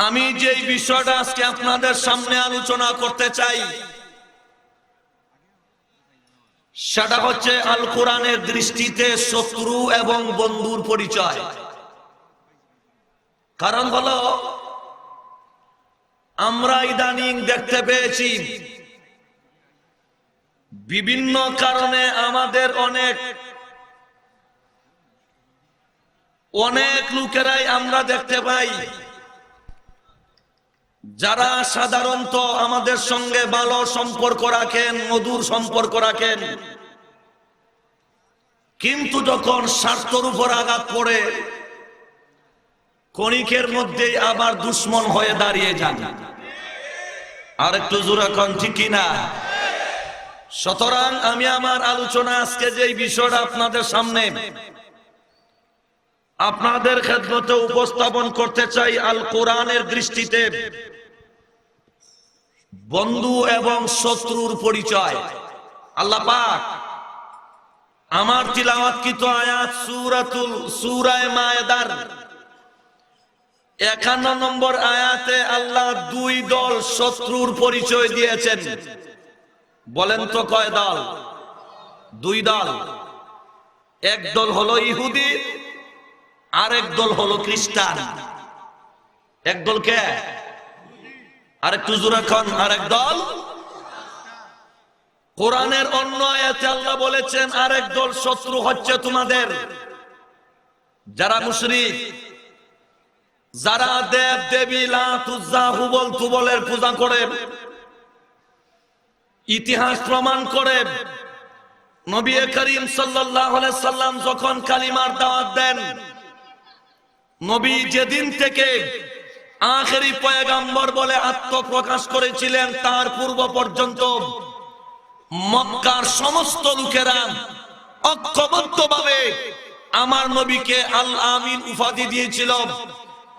আমি যে বিষয়টা আজকে আপনাদের সামনে আলোচনা করতে চাই সেটা হচ্ছে আল কোরআনের দৃষ্টিতে শত্রু এবং বন্ধুর পরিচয়। কারণ হলো আমরা ইদানিং দেখতে পেয়েছি বিভিন্ন কারণে আমাদের অনেক লোকেরাই আমরা দেখতে পাই যারা সাধারণত আমাদের সঙ্গে ভালো সম্পর্ক রাখেন, মধুর সম্পর্ক রাখেন, কিন্তু যখন স্বার্থের উপর আঘাত পড়ে ক্ষণিকের মধ্যেই আবার দুশ্মন হয়ে দাঁড়িয়ে যান। আর একটু জোরে কোন ঠিক কিনা? সুতরাং আমি আমার আলোচনা আজকে যে বিষয়টা আপনাদের সামনে আপনাদের খেদমতে উপস্থাপন করতে চাই আল কোরআনের দৃষ্টিতে বন্ধু এবং শত্রুর পরিচয়। আল্লাহ পাক আমার তিলাওয়াতকৃত আয়াত সূরা মায়েদার 51 নম্বর আয়াতে আল্লাহ দুই দল শত্রুর পরিচয় দিয়েছেন। বলেন তো কয় দল? দুই দল। এক দল হলো ইহুদি, আরেক দল হলো খ্রিস্টান। এক দল কে? আরেকটু জোরে কোন আরেক দল। কোরআনের অন্য আয়াতে আল্লাহ বলেছেন আরেক দল শত্রু হচ্ছে তোমাদের যারা মুশরিক, যারা দেব দেবী লাত উজ্জা হুবল তুবলের পূজা করে, ইতিহাস প্রমাণ করে নবী করিম সাল্লাল্লাহু আলাইহি সাল্লাম যখন কালিমার দাওয়াত দেন, নবী যেদিন থেকে আখেরি পয়গম্বর বলে আত্মপ্রকাশ করেছিলেন তার পূর্ব পর্যন্ত মক্কার সমস্ত লোকেরা ঐক্যবদ্ধভাবে আমার নবীকে আল আমিন উপাধি দিয়েছিল।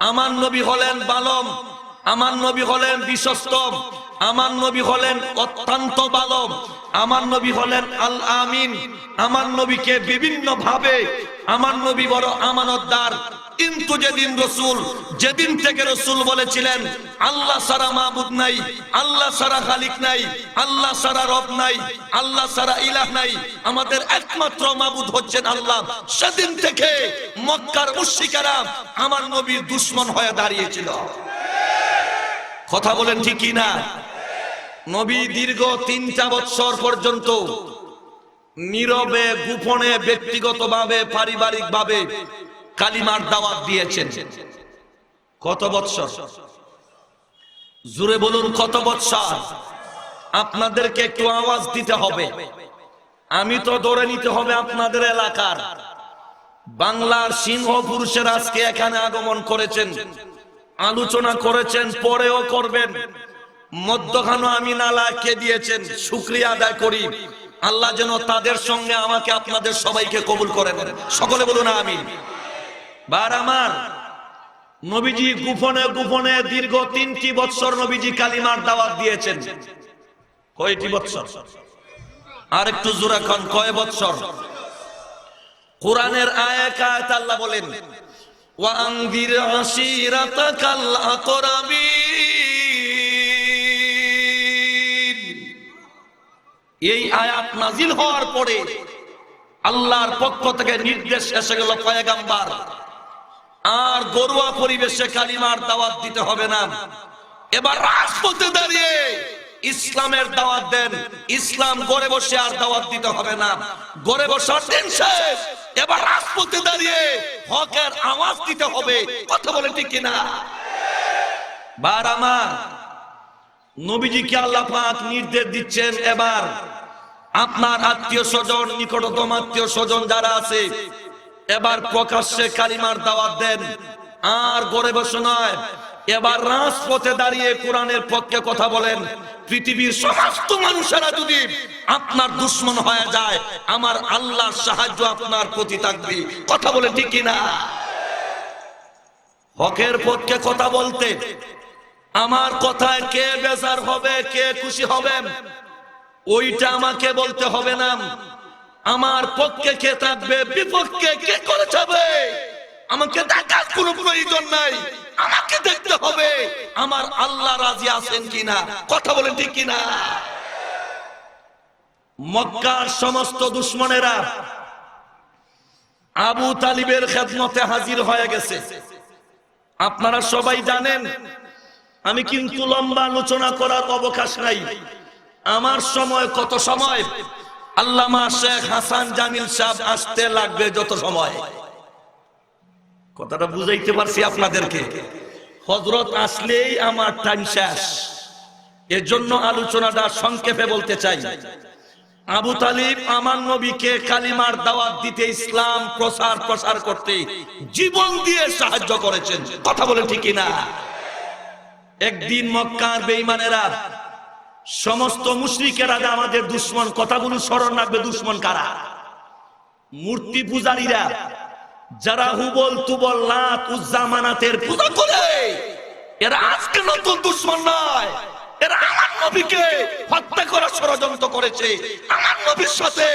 আমার নবী হলেন বালম, আমার নবী হলেন বিশ্বস্ত, আমার নবী হলেন অত্যন্ত ভালো, আমার নবী হলেন আল আমিন। আমার নবীকে বিভিন্ন ভাবে আমার নবী বড় আমানতদার। কিন্তু যেদিন থেকে রসুল বলেছিলেন আল্লাহ ছাড়া মাবুদ নাই, আল্লাহ ছাড়া খালিক নাই, আল্লাহ ছাড়া রব নাই, আল্লাহ ছাড়া ইলাহ নাই, আমাদের একমাত্র মাবুদ হচ্ছেন আল্লাহ, সেদিন থেকে মক্কার মুশরিকেরা আমার নবীর দুশমন হয়ে দাঁড়িয়েছিল। কথা বলেন ঠিক কি না? নবী দীর্ঘ 3টা বছর পর্যন্ত নীরবে গোপনে ব্যক্তিগতভাবে পারিবারিকভাবে কালিমার দাওয়াত দিয়েছেন। কত বছর? জোরে বলুন কত বছর? আপনাদেরকে একটু আওয়াজ দিতে হবে, আমি তো ধরে নিতে হবে আপনাদের এলাকার বাংলার সিংহ পুরুষের আজকে এখানে আগমন করেছেন, আলোচনা করেছেন, পরেও করবেন, মধ্যখানে আমি নালাকে দিয়েছেন। শুকরিয়া আদায় করি, আল্লাহ যেন তাদের সঙ্গে আমাকে আপনাদের সবাইকে কবুল করেন। সকলে বলুন আমিন। বার আমার নবীজি গোপনে গোপনে দীর্ঘ 3টি বছর নবীজি কালিমার দাওয়াত দিয়েছেন। কয়টি বছর? আর একটু জোরে কোন কয় বছর? কোরআনের আয়াত আল্লাহ বলেন ওয়া আনদির আশিরাতাকাল আকরাবিন। এই আয়াত নাজিল হওয়ার পরে আল্লাহর পক্ষ থেকে নির্দেশ এসে গেল পয়গম্বর আর গরুয়া পরিবেশে কালিমার দাওয়াত দিতে হবে না, এবার রাজপথে দাঁড়িয়ে ইসলামের দাওয়াত দেন। ইসলাম ঘরে বসে আর দাওয়াত দিতে হবে না, ঘরে বসার দিন শেষ, এবার রাজপথে দাঁড়িয়ে হকের আওয়াজ দিতে হবে। কথা বলেন ঠিক কিনা? বার আমার নবীজিকে আল্লাহ পাক নির্দেশ দিচ্ছেন এবার আপনার আত্মীয় স্বজন, নিকটতম আত্মীয় স্বজন যারা আছে এবার প্রকাশ্যে কালিমার দাওয়াত দেন। আর ঘরে বসে নয়, এবার রাজপথে দাঁড়িয়ে কোরআনের পক্ষে কথা বলেন। পৃথিবীর সমস্ত মানুষেরা যদি আপনার দুশমন হয়ে যায়, আমার আল্লাহর সাহায্য আপনার প্রতি থাকবে। কথা বলেন ঠিক কিনা? হকের পক্ষে কথা বলতে আমার কথায় কে বেজার হবে, কে খুশি হবেন, ওইটা আমাকে বলতে হবে না। আমার পক্ষে কে থাকবে, বিপক্ষে কে করে যাবে, আমাকে দেখার কোনো প্রয়োজন নাই। আমাকে দেখতে হবে আমার আল্লাহ রাজি আছেন কিনা? কথা বলেন ঠিক কিনা? মক্কার সমস্ত দুশমনেরা আবু তালিবের খেদমতে হাজির হয়ে গেছে। আপনারা সবাই জানেন, আমি কিন্তু লম্বা আলোচনা করার অবকাশ নাই। আমার সময় কত সময়, আল্লামা শেখ হাসান জামিল সাহেব আসতে লাগবে যত সময়। কথাটা বুঝাইতে পারছি আপনাদেরকে? হযরত আসলেই আমার টাইম শেষ। এজন্য আলোচনাটা সংক্ষেপে বলতে চাই। আবু তালিব আমার নবীকে কালিমার দাওয়াত দিতে, ইসলাম প্রসার করতে জীবন দিয়ে সাহায্য করেছেন। কথা বলেন ঠিক কিনা? একদিন মক্কার বেঈমানেরা, সমস্ত মুশরিকেরা আমাদের দুশমন, কথাগুলো স্মরণ রাখবে। দুশমন কারা? মূর্তি পূজারীরা, যারা হুবল তুবল লাত উজ্জা মানাতের পূজা করে। এরা আজকে নতুন দুশমন নয়, এরা আমার নবীকে হত্যা করার ষড়যন্ত্র করেছে। আমার নবীর সাথে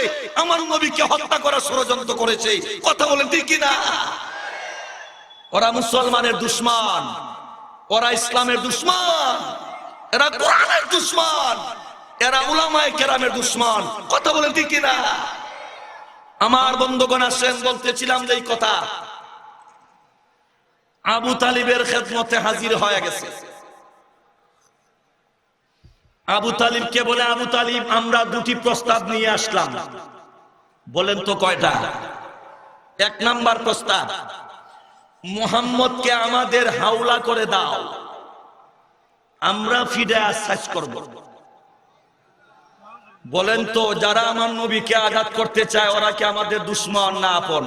আমার নবীকে হত্যা করার ষড়যন্ত্র করেছে। কথা বলেন ঠিক কিনা? ওরা মুসলমানের দুশমন, ওরা ইসলামের দুশমন, এরা কোরআনের দুশমন, এরা উলামায়ে কেরামের দুশমন। কথা বলেন ঠিক কিনা? আমার বন্ধুগণ আসেন, বলতেছিলাম যে এই কথা, আবু তালিবের খেদমতে হাজির হয়ে গেছে। আবু তালিবকে বলে, আবু তালিব আমরা দুটি প্রস্তাব নিয়ে আসলাম। বলেন তো কয়টা? এক নাম্বার প্রস্তাব, মুহাম্মদকে আমাদের হাওলা করে দাও, আমরা ফিরে আশ্বাস করব। বলেন তো, যারা আমার নবীকে আঘাত করতে চায় ওরা কি আমাদের দুশমন না আপন?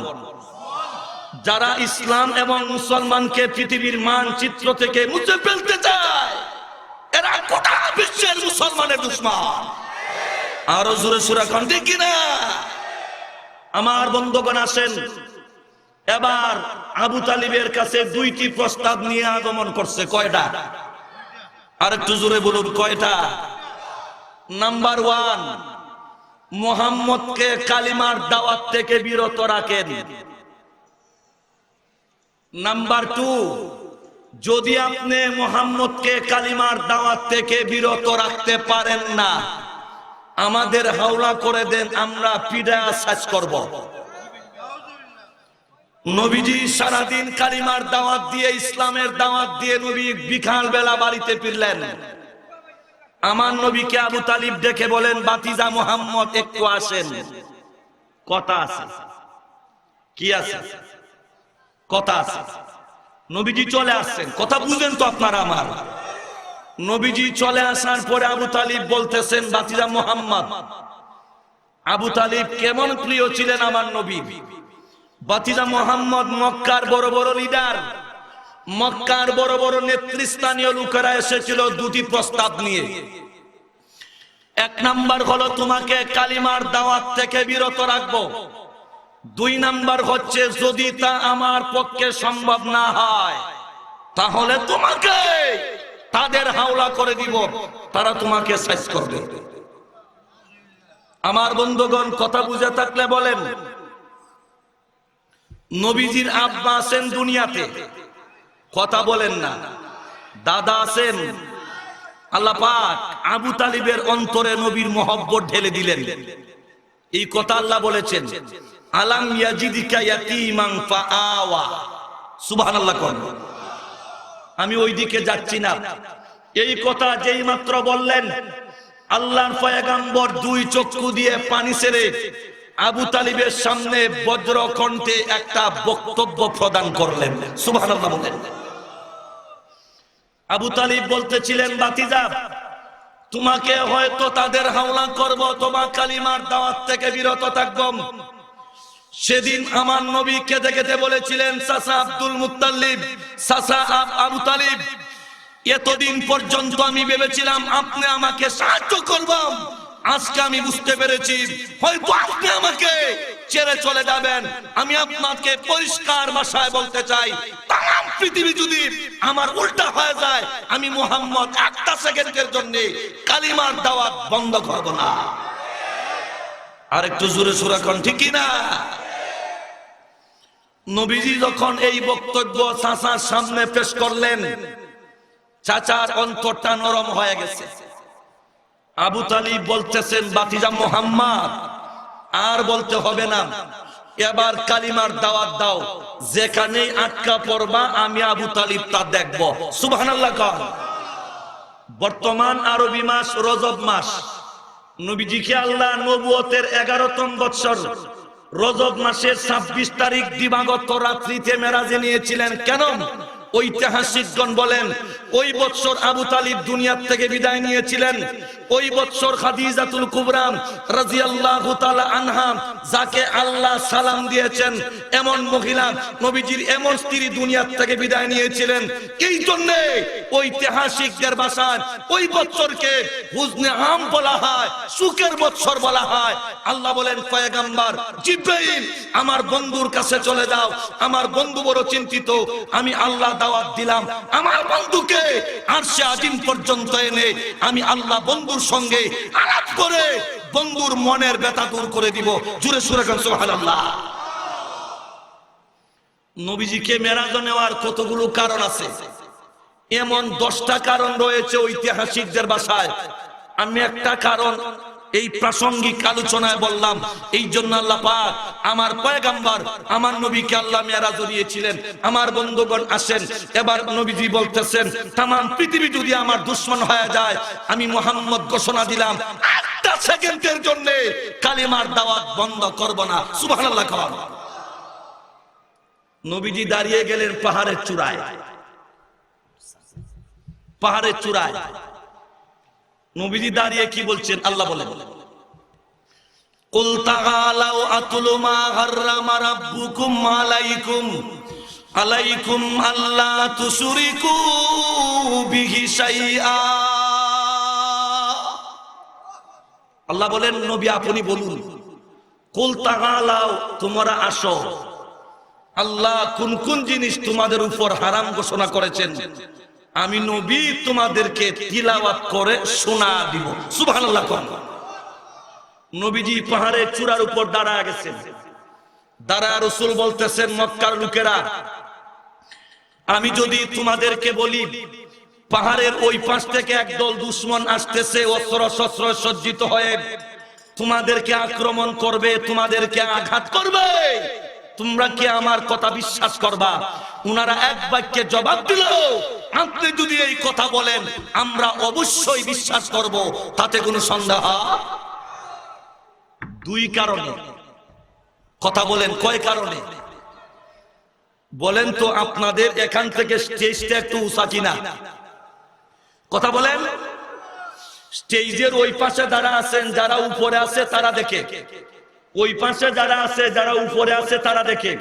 যারা ইসলাম এবং মুসলমানকে পৃথিবীর মানচিত্র থেকে মুছে ফেলতে চায় এরা গোটা বিশ্বের মুসলমানের দুশমন। আরো জোরে সূরা কোন ঠিক কিনা? আমার বন্ধুগণ আসেন, এবার আবু তালিবের কাছে দুইটি প্রস্তাব নিয়ে আগমন করছে। কয়টা? আরেকটু জোরে বলুন, কয়টা? নাম্বার 1, মুহাম্মদকে কালিমার দাওয়াত থেকে বিরত রাখেন। নাম্বার 2, যদি আপনি মুহাম্মদকে কালিমার দাওয়াত থেকে বিরত রাখতে পারেন না, আমাদের হাওলা করে দেন, আমরা পিডা সাজ করব। নবীজি সারাদিন কালিমার দাওয়াত দিয়ে, ইসলামের দাওয়াত দিয়ে নবী বিকাল বেলা বাড়িতে ফিরলেন। আমার নবীকে আবু তালিব ডেকে বলেন, বাতিজা মুহাম্মদ একটু আসেন, কথা আছে। কি আছে? কথা আছে। নবীজি চলে আসছেন, কথা বুঝেন তো আপনারা আমার? নবীজি চলে আসার পরে আবু তালিব বলতেছেন, বাতিজা মুহাম্মদ। আবু তালিব কেমন প্রিয় ছিলেন আমার নবী। বাতিজা মুহাম্মদ মক্কার বড় বড় লিডার, মক্কার বড় বড় নেতৃস্থানীয় লোকেরা এসেছিল দুটি প্রস্তাব নিয়ে। এক নাম্বার হলো তোমাকে কালিমার দাওয়াত থেকে বিরত রাখবো। 2 নাম্বার হচ্ছে, যদি তা আমার পক্ষে সম্ভব না হয় তাহলে তোমাকে তাদের হাওলা করে দিব, তারা তোমাকে শেষ করবে। আমার বন্ধুগণ কথা বুঝে থাকলে বলেন, নবীজির আব্বা আছেন দুনিয়াতে, কথা বলেন না, দাদা আছেন। আল্লাহ পাক আবু তালিবের অন্তরে নবীর মহব্বত ঢেলে দিলেন। এই কথা আল্লাহ বলেছেন, আলাম ইয়াজিদিকা ইয়াতীমান ফাআওয়া। সুবহানাল্লাহ কোন। আমি ওই দিকে যাচ্ছি না। এই কথা যেই মাত্র বললেন, আল্লাহর পয়গম্বর 2 চক্ষু দিয়ে পানি ছেড়ে আবু তালিবের সামনে বজ্র কণ্ঠে একটা বক্তব্য প্রদান করলেন। সুবহানাল্লাহ বলেন। আবু তালিব বলতেছিলেন, বাতিজা তোমাকে হয়তো তাদের হাওলা করব, তোমার কালিমার দাওয়াত থেকে বিরত থাকব। সেদিন আমার নবী কেঁদে কেঁদে বলেছিলেন, চাচা আব্দুল মুত্তালিব, চাচা আবু তালিব, এতদিন পর্যন্ত আমি ভেবেছিলাম আপনি আমাকে সাহায্য করবেন, আজকে আমি বুঝতে পেরেছি হয়তো আপনি আমাকে ছেড়ে চলে যাবেন। আমি আপনাকে পরিষ্কার ভাষায় বলতে চাই, তাম পৃথিবী যদি আমার উল্টা হয়ে যায়, আমি মুহাম্মদ 1 সেকেন্ডের জন্য কালিমার দাওয়াত বন্ধ করব না। আর একটু জোরে সূরা কোন ঠিক কি না? নবীজি যখন এই বক্তব্য চাচার সামনে পেশ করলেন, চাচার অন্তরটা নরম হয়ে গেছে। আবু তালিব বলতেছেন, বাতিজা মুহাম্মদ আর বলতে হবে না, এবার কালিমার দাওয়াত দাও, যেখানেই আটকা পড়বা আমি আবু তালিব তা দেখব। সুবহানাল্লাহ। বর্তমান আরবি মাস রজব মাস। নবীজিকে আল্লাহ নবুয়তের 11তম বৎসর রজব মাসের 26 তারিখ দিবাগত রাত্রিতে মেরাজে নিয়েছিলেন। কেন? ঐতিহাসিকগণ বলেন ওই বৎসর আবু তালিব দুনিয়া থেকে বিদায় নিয়েছিলেন। ওই বৎসর খাদিজাতুল কুবরা রাদিয়াল্লাহু তাআলা আনহা, যাকে আল্লাহ সালাম দিয়েছেন, এমন মহিলা, নবীজির এমন স্ত্রী দুনিয়া থেকে বিদায় নিয়েছিলেন। এই জন্য ঐতিহাসিকদের ভাষায় ওই বৎসরকে হুজনে আম বলা হয়, সুখের বৎসর বলা হয়। আল্লাহ বলেন, পয়গম্বর জিবরাইল আমার বন্ধুর কাছে চলে যাও, আমার বন্ধু বড় চিন্তিত, আমি আল্লাহ দাওয়াত দিলাম আমার বন্ধুকে আরশে আজিম পর্যন্ত এনে আমি আল্লাহ বন্ধুর সঙ্গে আলাপ করে বন্ধুর মনের ব্যথা দূর করে দিব। জোরে সুরে গান সুবহানাল্লাহ। নবীজিকে মেরাজ নেওয়ার কতগুলো কারণ আছে, এমন 10টা কারণ রয়েছে ঐতিহাসিকদের ভাষায়। আমি একটা কারণ এই প্রাসঙ্গিক আলোচনায় বললাম, এই জন্য আল্লাহ পাক আমার পয়গম্বর আমার নবীকে আল্লাহ মেরাজ দিয়েছিলেন। আমার বন্ধুগণ আসেন, এবার নবীজি বলতেছেন, তাম পৃথিবী যদি আমার দুশমন হয়ে যায়, আমি মুহাম্মদ ঘোষণা দিলাম একটা সেকেন্ডের জন্য কালিমার দাওয়াত বন্ধ করব না। সুবহানাল্লাহ। নবীজি দাঁড়িয়ে গেলেন পাহাড়ের চূড়ায়। পাহাড়ের চূড়ায় নবীজি দাঁড়িয়ে কি বলছেন? আল্লাহ বলেন, কুল তাআলাউ আতলু মা হাররামা রাব্বুকুম আলাইকুম আল্লা তুশরিকু বিহি শাইআ। আল্লাহ বলেন, নবী আপনি বলুন, কুল তাআলাউ তোমরা আসো, আল্লাহ কোন কোন জিনিস তোমাদের উপর হারাম ঘোষণা করেছেন আমি নবী তোমাদেরকে তিলাওয়াত করে শোনা দিব। সুবহানাল্লাহ। নবীজি পাহাড়ের চূড়ার উপর দাঁড়ায় গেছেন। দাঁড়ায় রাসূল বলতেছেন, মক্কার লোকেরা, আমি যদি তোমাদেরকে বলি পাহাড়ের ওই পাশ থেকে একদল দুশমন আসতেছে অস্ত্র শস্ত্র সজ্জিত হয়ে তোমাদেরকে আক্রমণ করবে, তোমাদেরকে আঘাত করবে, তোমরা কি আমার কথা বিশ্বাস করবা? উনারা এক বাক্যে জবাব দিল, আপনি যদি এই কথা বলেন আমরা অবশ্যই বিশ্বাস করব, তাতে কোনো সন্দেহ। 2 কারণে কথা বলেন। কয় কারণে বলেন তো? আপনাদের এখান থেকে স্টেজটা একটু উঁচা কিনা? কথা বলেন। স্টেজের ওই পাশে যারা আছেন, যারা উপরে আছে তারা দেখে, ওই পাশে যারা আছে, যারা উপরে আছে তারা দেখে।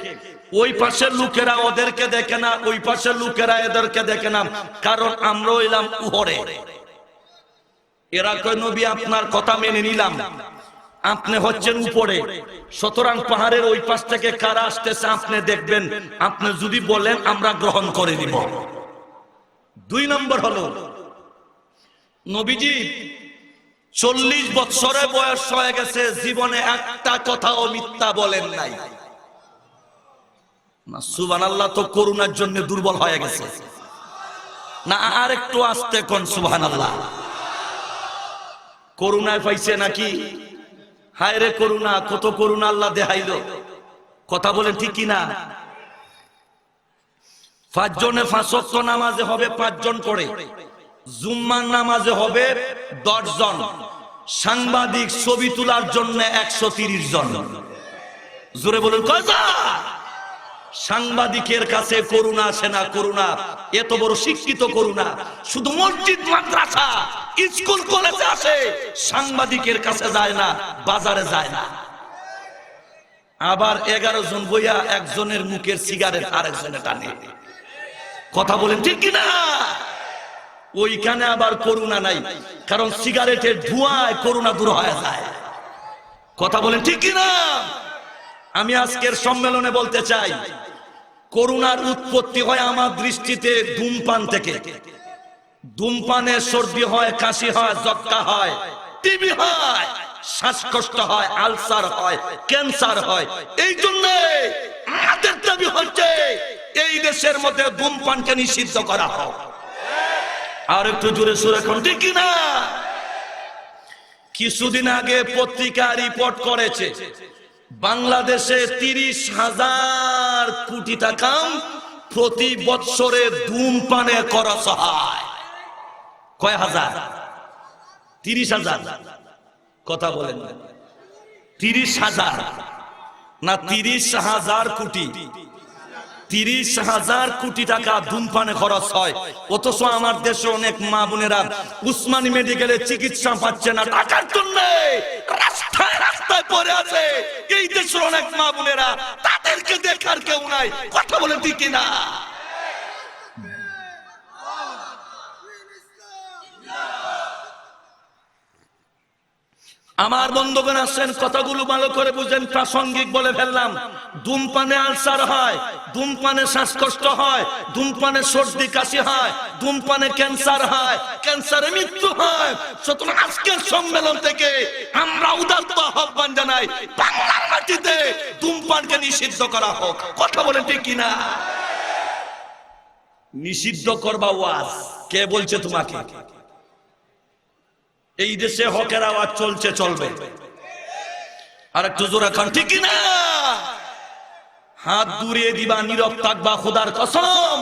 ওই পাশের লোকেরা ওদেরকে দেখে না, ওই পাশের লোকেরা এদেরকে দেখে না, কারণ আমরা হইলাম উপরে। এরা কয়, নবী আপনার কথা মেনে নিলাম, আপনি হচ্ছেন উপরে, সুতরাং পাহাড়ের ওই পাশ থেকে কারা আসতেছে আপনি দেখবেন, আপনি যদি বলেন আমরা গ্রহণ করে নিব। 2 নম্বর হলো, নবীজি 40 বছরের বয়স হয়ে গেছে, জীবনে একটা কথাও মিথ্যা বলেন নাই। না সুবহানাল্লাহ, তো করুণার জন্য দুর্বল হয়ে গেছে না? আর একটু আস্তে কোন সুবহানাল্লাহ। করুণায় পাইছে নাকি? হায় রে করুণা, কত করুণা আল্লাহ দেখাইলো। কথা বলেন ঠিক কিনা? 5 জনে 5 ওয়াক্ত নামাজে হবে 5 জন করে, জুম্মার নামাজে হবে 10 জন, সাংবাদিক ছবি তোলার জন্য 130 জন। জোরে বলুন কয়জন? সাংবাদিকের কাছে করুণা আসে না? করুণা এত বড় শিক্ষিত করুণা শুধু মসজিদ মাদ্রাসা স্কুল কলেজে আসে, সাংবাদিকের কাছে যায় না, বাজারে যায় না। আবার 11 জন বইয়া একজনের মুখের সিগারেট আরেকজনে টানে। কথা বলেন ঠিক কিনা? ওইখানে আবার করুণা নাই, কারণ সিগারেটের ধোঁয়ায় করুণা দূর হয়ে যায়। কথা বলেন ঠিক কিনা? আমি আজকের সম্মেলনে বলতে চাই, করুণার উৎপত্তি হয় আমার দৃষ্টিতে ধূমপান থেকে। ধূমপানে সর্দি হয়, কাশি হয়, যক্কা হয়, টিবি হয়, শ্বাসকষ্ট হয়, আলসার হয়, ক্যান্সার হয়। এই জন্য আমাদের দাবি হচ্ছে এই দেশের মধ্যে ধূমপানকে নিষিদ্ধ করা হোক। আর একটু জোরে সুরে এখন ঠিক কিনা? কিছুদিন আগে পত্রিকা রিপোর্ট করেছে বাংলাদেশে 30,000 কোটি টাকা প্রতি বছরে ধূমপানে খরচ হয়। কয় হাজার? 30,000। কথা বলেন না, 30,000 না 30,000 কোটি? 30,000 কোটি টাকা ধূমপানে খরচ হয়। অথচ আমার দেশে অনেক মা বোনেরা উসমানী মেডিকেলে চিকিৎসা পাচ্ছে না, টাকার জন্য রাস্তায় রাস্তায় পড়ে আছে। এই দেশের অনেক মা বোনেরা, তাদেরকে দেখার কেউ নাই। কথা বলে ঠিক কিনা? আমার বন্ধুগণ আছেন, কথাগুলো ভালো করে বুঝেন, প্রাসঙ্গিক বলে ফেললাম। ধূমপানে আলসার হয়, ধূমপানে শ্বাসকষ্ট হয়, ধূমপানে সর্দি কাশি হয়, ধূমপানে ক্যান্সার হয়, ক্যান্সারে মৃত্যু হয়। সুতরাং আজকের সম্মেলন থেকে আমরা উদাত্ত আহ্বান জানাই, বাংলার মাটিতে ধূমপানকে নিষিদ্ধ করা হোক। কথা বলেন ঠিক কিনা? নিষিদ্ধ করবা ওয়াজ কে বলছে তোমাকে? এই দেশে হকের আওয়াজ চলছে, চলবে। আর একটু জোরে খান ঠিক কিনা? হাত দূরিয়ে দিবা, নীরব থাকবা, খোদার কসম।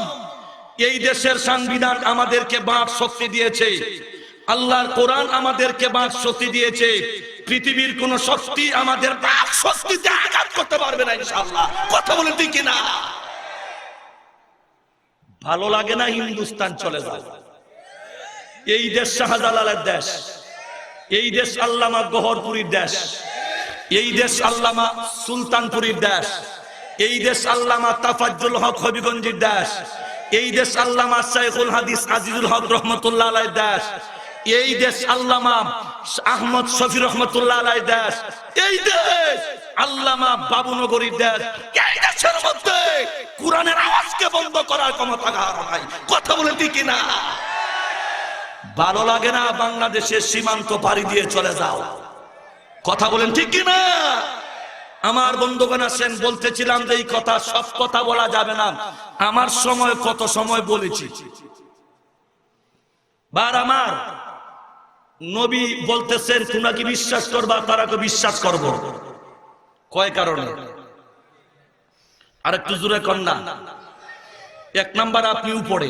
এই দেশের সংবিধান আমাদেরকে বাক শক্তি দিয়েছে, আল্লাহর কোরআন আমাদেরকে বাক শক্তি দিয়েছে। পৃথিবীর কোন শক্তি আমাদের বাক শক্তিতে আঘাত করতে পারবে না ইনশাআল্লাহ। কথা বলেন ঠিক কিনা? ভালো লাগে না হিন্দুস্তান চলে যাও। এই দেশ শাহজালালের দেশ, এই দেশ আল্লামা গহরপুরীর দেশ, এই দেশ আল্লামা সুলতানপুরীর দেশ, এই দেশ আল্লামা তাফাজ্জুল হক হবিগঞ্জের দেশ, এই দেশ আল্লামা শাইখুল হাদিস আজিজুল হক রহমতুল্লাহ আলাইহির দেশ, এই দেশ আল্লামা আহমদ শফি রহমতুল্লাহ আলাইহির দেশ, এই দেশ আল্লামা বাবুনগরীর দেশ। এই দেশের মধ্যে কোরআনের আওয়াজকে বন্ধ করার ক্ষমতা কার নাই। কথা বলেন ঠিক কিনা? ভালো লাগে না বাংলাদেশের সীমান্ত পাড়ি দিয়ে চলে যাও। কথা বলেন ঠিক কিনা? আমার বন্ধুগণ আছেন, বলতেছিলাম যে এই কথা, সব কথা বলা যাবে না। আমার সময় কত সময় বলেছি। বার আমার নবী বলতেছেন, তোমরা কি বিশ্বাস করবা? তারাকে বিশ্বাস করব। কয় কারণে? আর একটু জোরে কন্যা। এক নাম্বার আপনি উপরে,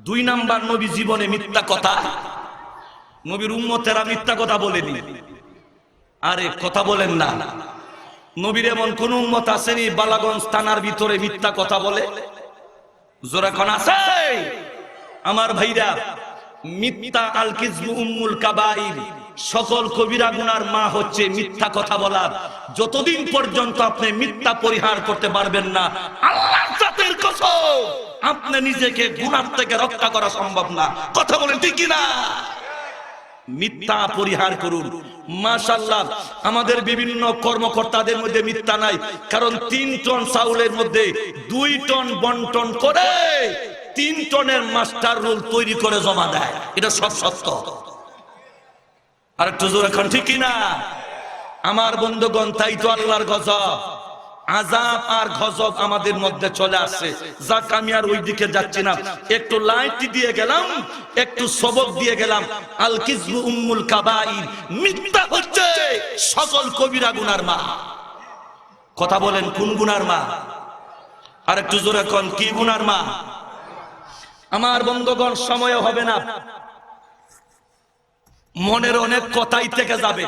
2 নাম্বার নবী জীবনে মিথ্যা কথা, নবীর উম্মতেরা মিথ্যা কথা বলেনি। আরে কথা বলেন না, নবীর এমন কোন উম্মত আসেনি বালাগঞ্জ থানার ভিতরে মিথ্যা কথা বলে? জোরে কোন আছে? আমার ভাইরা, মিথ্যা আল কিযবু উম্মুল কাবাইর, সকল কবিরা গুনার মা হচ্ছে মিথ্যা কথা বলা। যতদিন পর্যন্ত আপনি মিথ্যা পরিহার করতে পারবেন না, আল্লাহর জাতের কসম, আপনি নিজেকে গুনাহ থেকে রক্ষা করা সম্ভব না। কথা বলেন ঠিক কিনা? মিথ্যা পরিহার করুন। মাশাআল্লাহ, আমাদের বিভিন্ন কর্মকর্তাদের মধ্যে মিথ্যা নাই, কারণ 3 টন চাউলের মধ্যে 2 টন বন্টন করে 3 টনের মাস্টার রোল তৈরি করে জমা দেয়। এটা সব সত্য। আর একটু জোরে এখন ঠিক কিনা? আমার বন্ধুগণ, তাই তো আল্লাহর গজব, আযাব আর গজব আমাদের মধ্যে চলে আসছে। যাক, আমি আর ওই দিকে যাচ্ছি না, একটু লাইট দিয়ে গেলাম, একটু সবক দিয়ে গেলাম। আল কিযবু উম্মুল কাবাইর, মিথ্যা হচ্ছে সকল কবিরা গুনার মা। কথা বলেন, কোন গুনার মা? আর একটু জোরে কোন, কি গুনার মা? আমার বন্ধুগণ, সময় হবে না, মনের অনেক কথাই থেকে যাবে।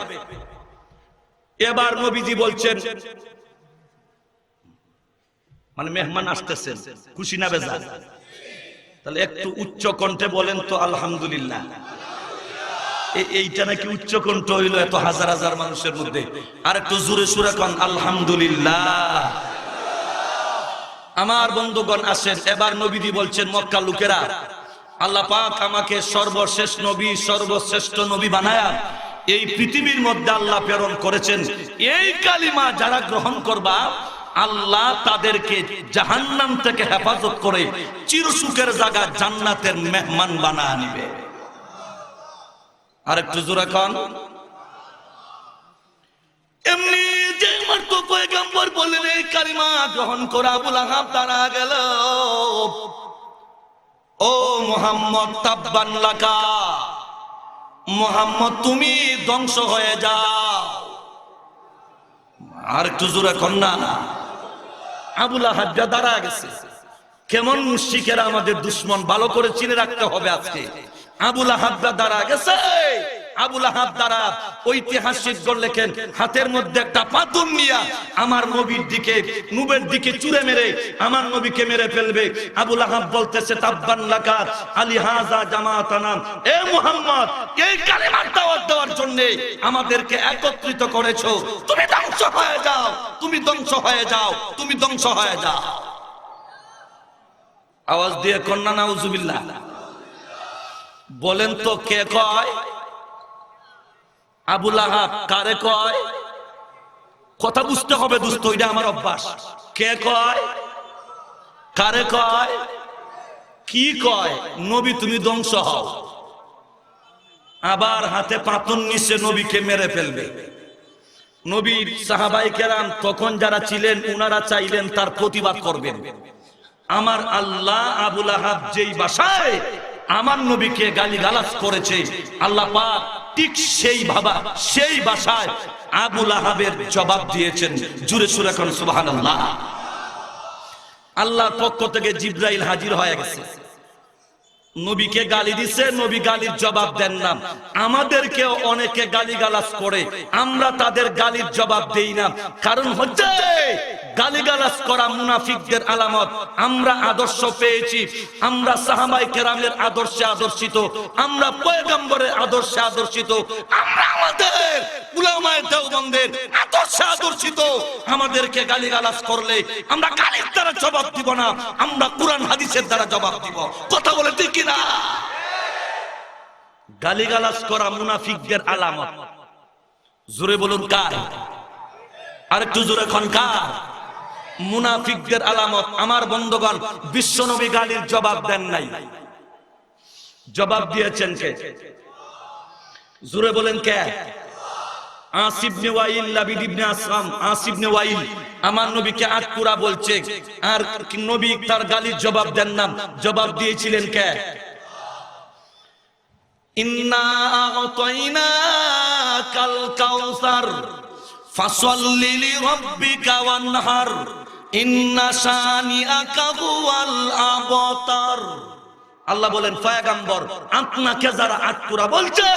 এবার নবীজি বলছেন, মানে মেহমান আসতেছেন, খুশি না বেজার? তাহলে একটু উচ্চ কণ্ঠে বলেন তো আলহামদুলিল্লাহ। এইটা নাকি উচ্চ কণ্ঠ হইল এত হাজার হাজার মানুষের মধ্যে। আর একটু জোরে সুরে কোন আলহামদুলিল্লাহ। আমার বন্ধুগণ আসেন, এবার নবীজি বলছেন, মক্কা লোকেরা, আল্লাহ পাক আমাকে সর্বশেষ নবী, সর্বশ্রেষ্ঠ নবী বানায়া এই পৃথিবীর মধ্যে আল্লাহ প্রেরণ করেছেন। এই কালিমা যারা গ্রহণ করবা, আল্লাহ তাদেরকে জাহান্নাম থেকে হেফাজত করে চিরসুখের জায়গা জান্নাতের মেহমান বানায় নিবে। আর একটু জোরে কোন। এমনি যে মাত্র পয়গম্বর বললেন এই কালিমা গ্রহণ করা, আবু লাহাব তারা গেল। ও মুহাম্মদ তাব্বান লাকা, মুহাম্মদ তুমি ধ্বংস হয়ে যাও। আর একটু জোরে কন্যা। আবু লাহাব দাঁড়া গেছে। কেমন মুশরিকেরা আমাদের দুশমন ভালো করে চিনে রাখতে হবে আজকে। আবু লাহাব দাঁড়া গেছে। আবু লাহাব দ্বারা ঐতিহাসিকগণ লেখেন হাতের মধ্যে একটা পাথর নিয়ে আমার নবীর দিকে নূবের দিকে চুরে মেরে আমার নবীকে মেরে ফেলবে। আবু লাহাব বলতেছে তাব্বান লাকা আলি হাযা জামাতানা, এ মুহাম্মদ এই কালেমার দাওয়াত দেওয়ার জন্য আমাদেরকে একত্রিত করেছো, তুমি ধ্বংস হয়ে যাও, তুমি ধ্বংস হয়ে যাও, তুমি ধ্বংস হয়ে যাও। আওয়াজ দিয়ে কন্যা নাউজুবিল্লাহ বলেন তো কে কয়? আবু লাহাব কারে কয়? কথা বুঝতে হবে দোস্ত, এটা আমার অভ্যাস। কে কয়? কারে কয়? কি কয়? নবী তুমি ধ্বংস হও। আবার হাতে পাথর নিচে নবীকে মেরে ফেলবে। নবীর সাহাবায়ে কেরাম তখন যারা ছিলেন উনারা চাইলেন তার প্রতিবাদ করবেন। আমার আল্লাহ আবু লাহাব যেই ভাষায় আমার নবীকে গালিগালাজ করেছে, আল্লাহ পাক ঠিক সেই ভাষায় আবু লাহাবের জবাব দিয়েছেন। জোরে সুরে কোন সুবহানাল্লাহ। আল্লাহর পক্ষ থেকে জিবরাইল হাজির হয়ে গেছে, নবীকে গালি দিছে, নবী গালির জবাব দেন না। আমাদেরকে অনেকে গালিগালাজ করে, আমরা তাদের গালির জবাব দেই না। কারণ হচ্ছে গালিগালাজ করা মুনাফিকদের আলামত। আমরা আদর্শ পেয়েছি, আমরা সাহাবায়ে কেরামের আদর্শে আদর্শিত, আমরা পয়গম্বরের আদর্শে আদর্শিত, আমরা আমাদের উলামায়ে দেওবন্দের আদর্শে আদর্শিত। আমাদেরকে গালিগালাজ করলে আমরা গালির দ্বারা জবাব দিব না, আমরা কুরআন হাদিসের দ্বারা জবাব দিব। কথা বলে ঠিক কি না? গালিগালাজ করা মুনাফিকদের আলামত। জোরে বলুন কার? আর একটু জোরে কোন কার? মুনাফিকদের আলামত। আমার বন্ধুগণ, বিশ্বনবী গালির জবাব দেন নাই, জবাব দিয়েছেন কে? জোরে বলেন কে? আসিব ইবনে ওয়াইল, লাবিদ ইবনে আসলাম, আসিব ইবনে ওয়াইল আমার নবীকে আটকুরা বলছে, আর নবী তার গালির জবাব দেন না। জবাব দিয়েছিলেন কে? ইন্না আ'তাইনাকাল কাউসার ফাসাল্লি লিরাব্বিকা ওয়ানহার ইন্না শানিআকা হুয়াল আবতার। আল্লাহ বলেন পয়গম্বর আপনাকে যারা আটকুরা বলছে,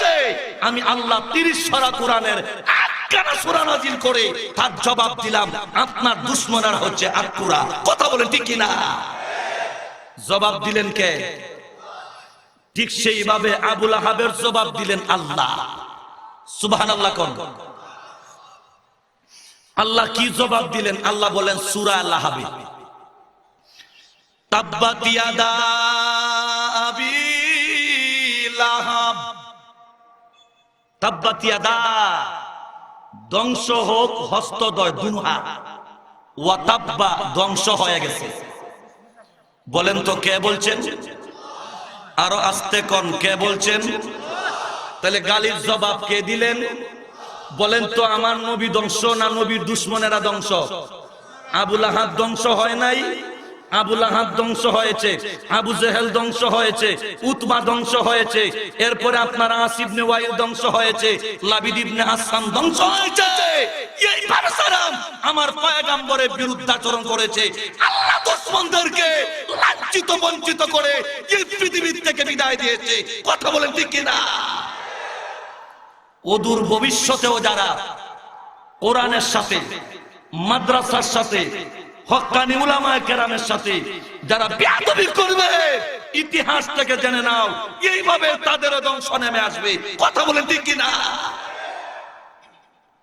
আমি আল্লাহ 30 সূরা কোরআনের আটখানা সূরা নাযিল করে তার জবাব দিলাম, আপনার দুশমনরা হচ্ছে আটকুরা। কথা বলেন ঠিক কি না? জবাব দিলেন কে? ঠিক সেইভাবে আবু লাহাবের জবাব দিলেন আল্লাহ। সুবহানাল্লাহ কোন? আল্লাহ কি জবাব দিলেন? আল্লাহ বলেন সূরা লাহাবে, তাব্বাত ইয়াদা আবি লাহাব, তাব্বাত ইয়াদা ধ্বংস হোক হস্তদ্বয় দুহা, ওয়া তাব্বা ধ্বংস হয়ে গেছে। বলেন তো কে বলছেন? আরো আস্তে কোন কে বলছেন? তাহলে গালির জবাব কে দিলেন? বলেন তো আমার নবী ধ্বংস না নবীর দুশমনেরা ধ্বংস? আবু লাহাব ধ্বংস হয় নাই? আবু লাহাব ধ্বংস হয়েছে, আবু জেহেল ধ্বংস হয়েছে, উতবা ধ্বংস হয়েছে, এরপরে আপনার আসিব ইবনে ওয়াইল ধ্বংস হয়েছে, লাবিদ ইবনে আসলাম ধ্বংস হয়েছে। এই পারসারাম আমার পয়গম্বরের বিরুদ্ধাচরণ করেছে। আল্লাহ দুশমনদেরকে লাঞ্ছিত বঞ্চিত করে এই পৃথিবী থেকে বিদায় দিয়েছে। কথা বলেন ঠিক কি না? অদূর ভবিষ্যতেও যারা কোরআনের সাথে, মাদ্রাসার সাথে, হক্কানি উলামায়ে কেরামের সাথে যারা বেয়াদবি করবে, ইতিহাস থেকে জেনে নাও এইভাবে তাদের ধ্বংস নেমে আসবে। কথা বলেন ঠিক কি না?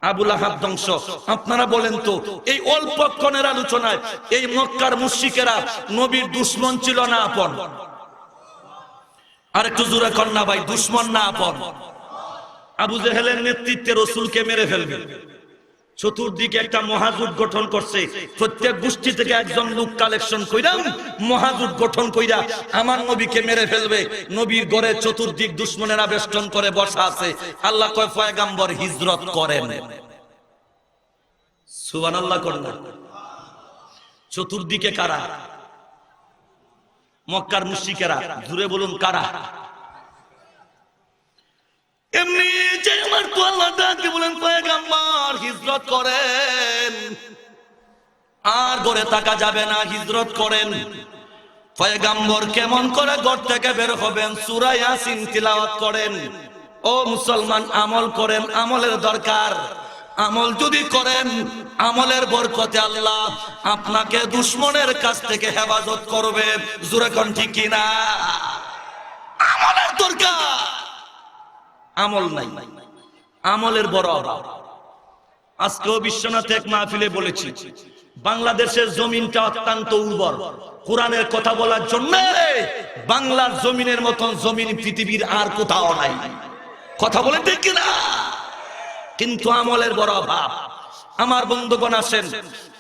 আবু লাহাব ধ্বংস। আপনারা বলেন তো এই অল্পক্ষণের আলোচনায় এই মক্কার মুশরিকেরা নবীর দুশমন ছিল না আপন? আর একটু জোরে কর না ভাই, দুশমন না আপন? আবু জেহেলের নেতৃত্বে রাসূলকে মেরে ফেলবে। চতুর্দিকে একটা মহাজোট গঠন করছে, প্রত্যেক গোষ্ঠী থেকে একজন লোক কালেকশন কইরা মহাজোট গঠন কইরা আমার নবীকে মেরে ফেলবে। নবীর ঘরে চতুর্দিক দুশমনেরা বেষ্টন করে বসা আছে। আল্লাহ কয় পয়গম্বর হিজরত করেন। সুবহানাল্লাহ করেন। চতুর্দিকে কারা? মক্কার মুশরিকেরা, জুড়ে বলুন কারা? এমনি যে আমার তো আল্লাহ ডাকতে বলেন পয়গম্বর হিজরত করেন, আর ঘরে থাকা যাবে না, হিজরত করেন। পয়গম্বর কেমন করে ঘর থেকে বের হবেন? সূরা ইয়াসিন তিলাওয়াত করেন। ও মুসলমান, আমল করেন, আমলের দরকার। আমল যদি করেন, আমলের বরকতে আল্লাহ আপনাকে দুশমনের কাছ থেকে হেফাজত করবে। জোরে কোন ঠিক কিনা? আমলের দরকার। আমল নাই, আমলের বড় অভাব। আজকেও বিশ্বনাথ এক মাহফিলে বলেছি, বাংলাদেশের জমিনটা অত্যন্ত উর্বর। কোরআনের কথা বলার জন্য বাংলার জমিনের মতন জমিন পৃথিবীর আর কোথাও নাই। কথা বলেন ঠিক কিনা? কিন্তু আমলের বড় অভাব। আমার বন্ধুগণ আসেন,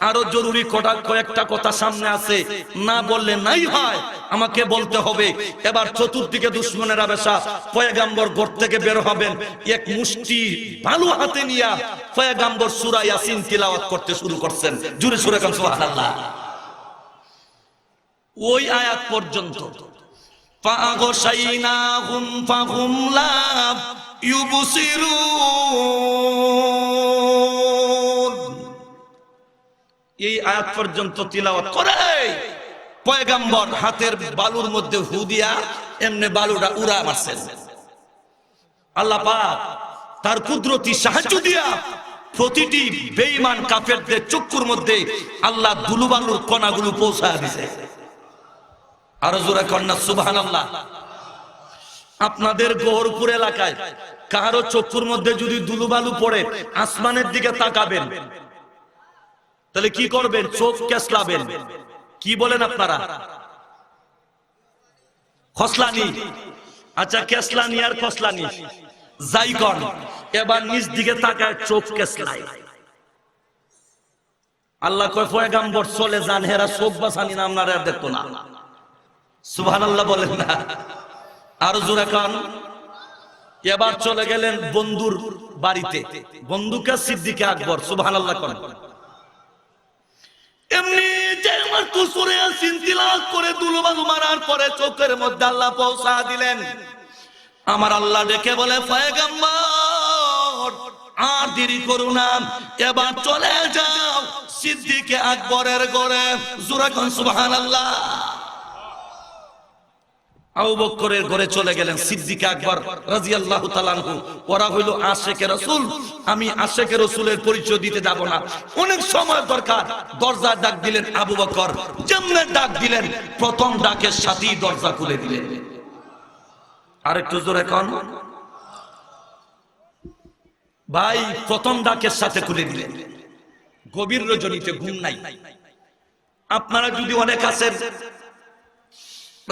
আরো জরুরি কয়েকটা কথা সামনে আছে, না বললে নাই হয়, আমাকে বলতে হবে। এবার চতুর্দিকে দুশমনেরা বেশা, পয়গম্বর ঘর থেকে বের হবেন, এক মুষ্টি বালু হাতে নিয়ে পয়গম্বর সূরা ইয়াসিন তিলাওয়াত করতে শুরু করছেন। জোরে সুরে কান সুবহানাল্লাহ। ওই আয়াত পর্যন্ত ফাগশাইনাহুম ফাহুম লা ইউবসিরুন, এই আয়াত পর্যন্ত তিলাওয়াত করে পয়গম্বর হাতের বালুর মধ্যে হু দিয়া এমনি বালুটা উড়া মারছেন। আল্লাহ পাক তার কুদরতি সাহায্য দিয়া প্রতিটি বেঈমান কাফেরদের চক্ষুর মধ্যে আল্লাহ ধুলোবালুর কণাগুলো পৌঁছায় দিয়েছে। আরো জোরে কন্যা সুবহানাল্লাহ। আপনাদের গহরপুর এলাকায় কারো চক্ষুর মধ্যে যদি ধুলোবালু পড়ে, আসমানের দিকে তাকাবেন, তাহলে কি করবেন? চোখ কেসলাবেন। কি বলেন আপনারা? খসলানি। আচ্ছা, কেসলানি আর খসলানি যাইকন। এবার নিজ দিকে তাকায় চোখ কেসলাই। আল্লাহ কয় পয়গম্বর চলে যান, হেরা চোখ বাসানি না, আপনারা আর দেখতো না। সুবহানাল্লাহ বলেন না? আরো জোরে কান। এবার চলে গেলেন বন্ধুর বাড়িতে, বন্ধুকে সিদ্দিকে আকবর। সুবহানাল্লাহ কোন। এমনি যে আমার কুসুরে ইয়াসিন তিলাওয়াত করে দুলবালু মারার পরে চোখের মধ্যে আল্লাহ পৌঁছা দিলেন। আমার আল্লাহ ডেকে বলে, পয়গম্বর আর দেরি করো না, এবার চলে যাও সিদ্দিকে আকবরের ঘরে। জোরে কোন সুবহানাল্লাহ। আবু বকরের ঘরে চলে গেলেন সিদ্দিক আকবর রাদিয়াল্লাহু তাআলা আনহু। ওরা হইল আশিকে রাসূল। আমি আশিকে রাসূলের পরিচয় দিতে যাব না, অনেক সময় দরকার। দরজা ডাক দিলেন আবু বকর, যেমনে ডাক দিলেন প্রথম ডাকের সাথেই দরজা খুলে দিলেন। আরেকটু জোরে কোন ভাই। প্রথম ডাকের সাথে খুলে দিলেন। গভীর রজনীতে ঘুম নাই। আপনারা যদি অনেক আছেন,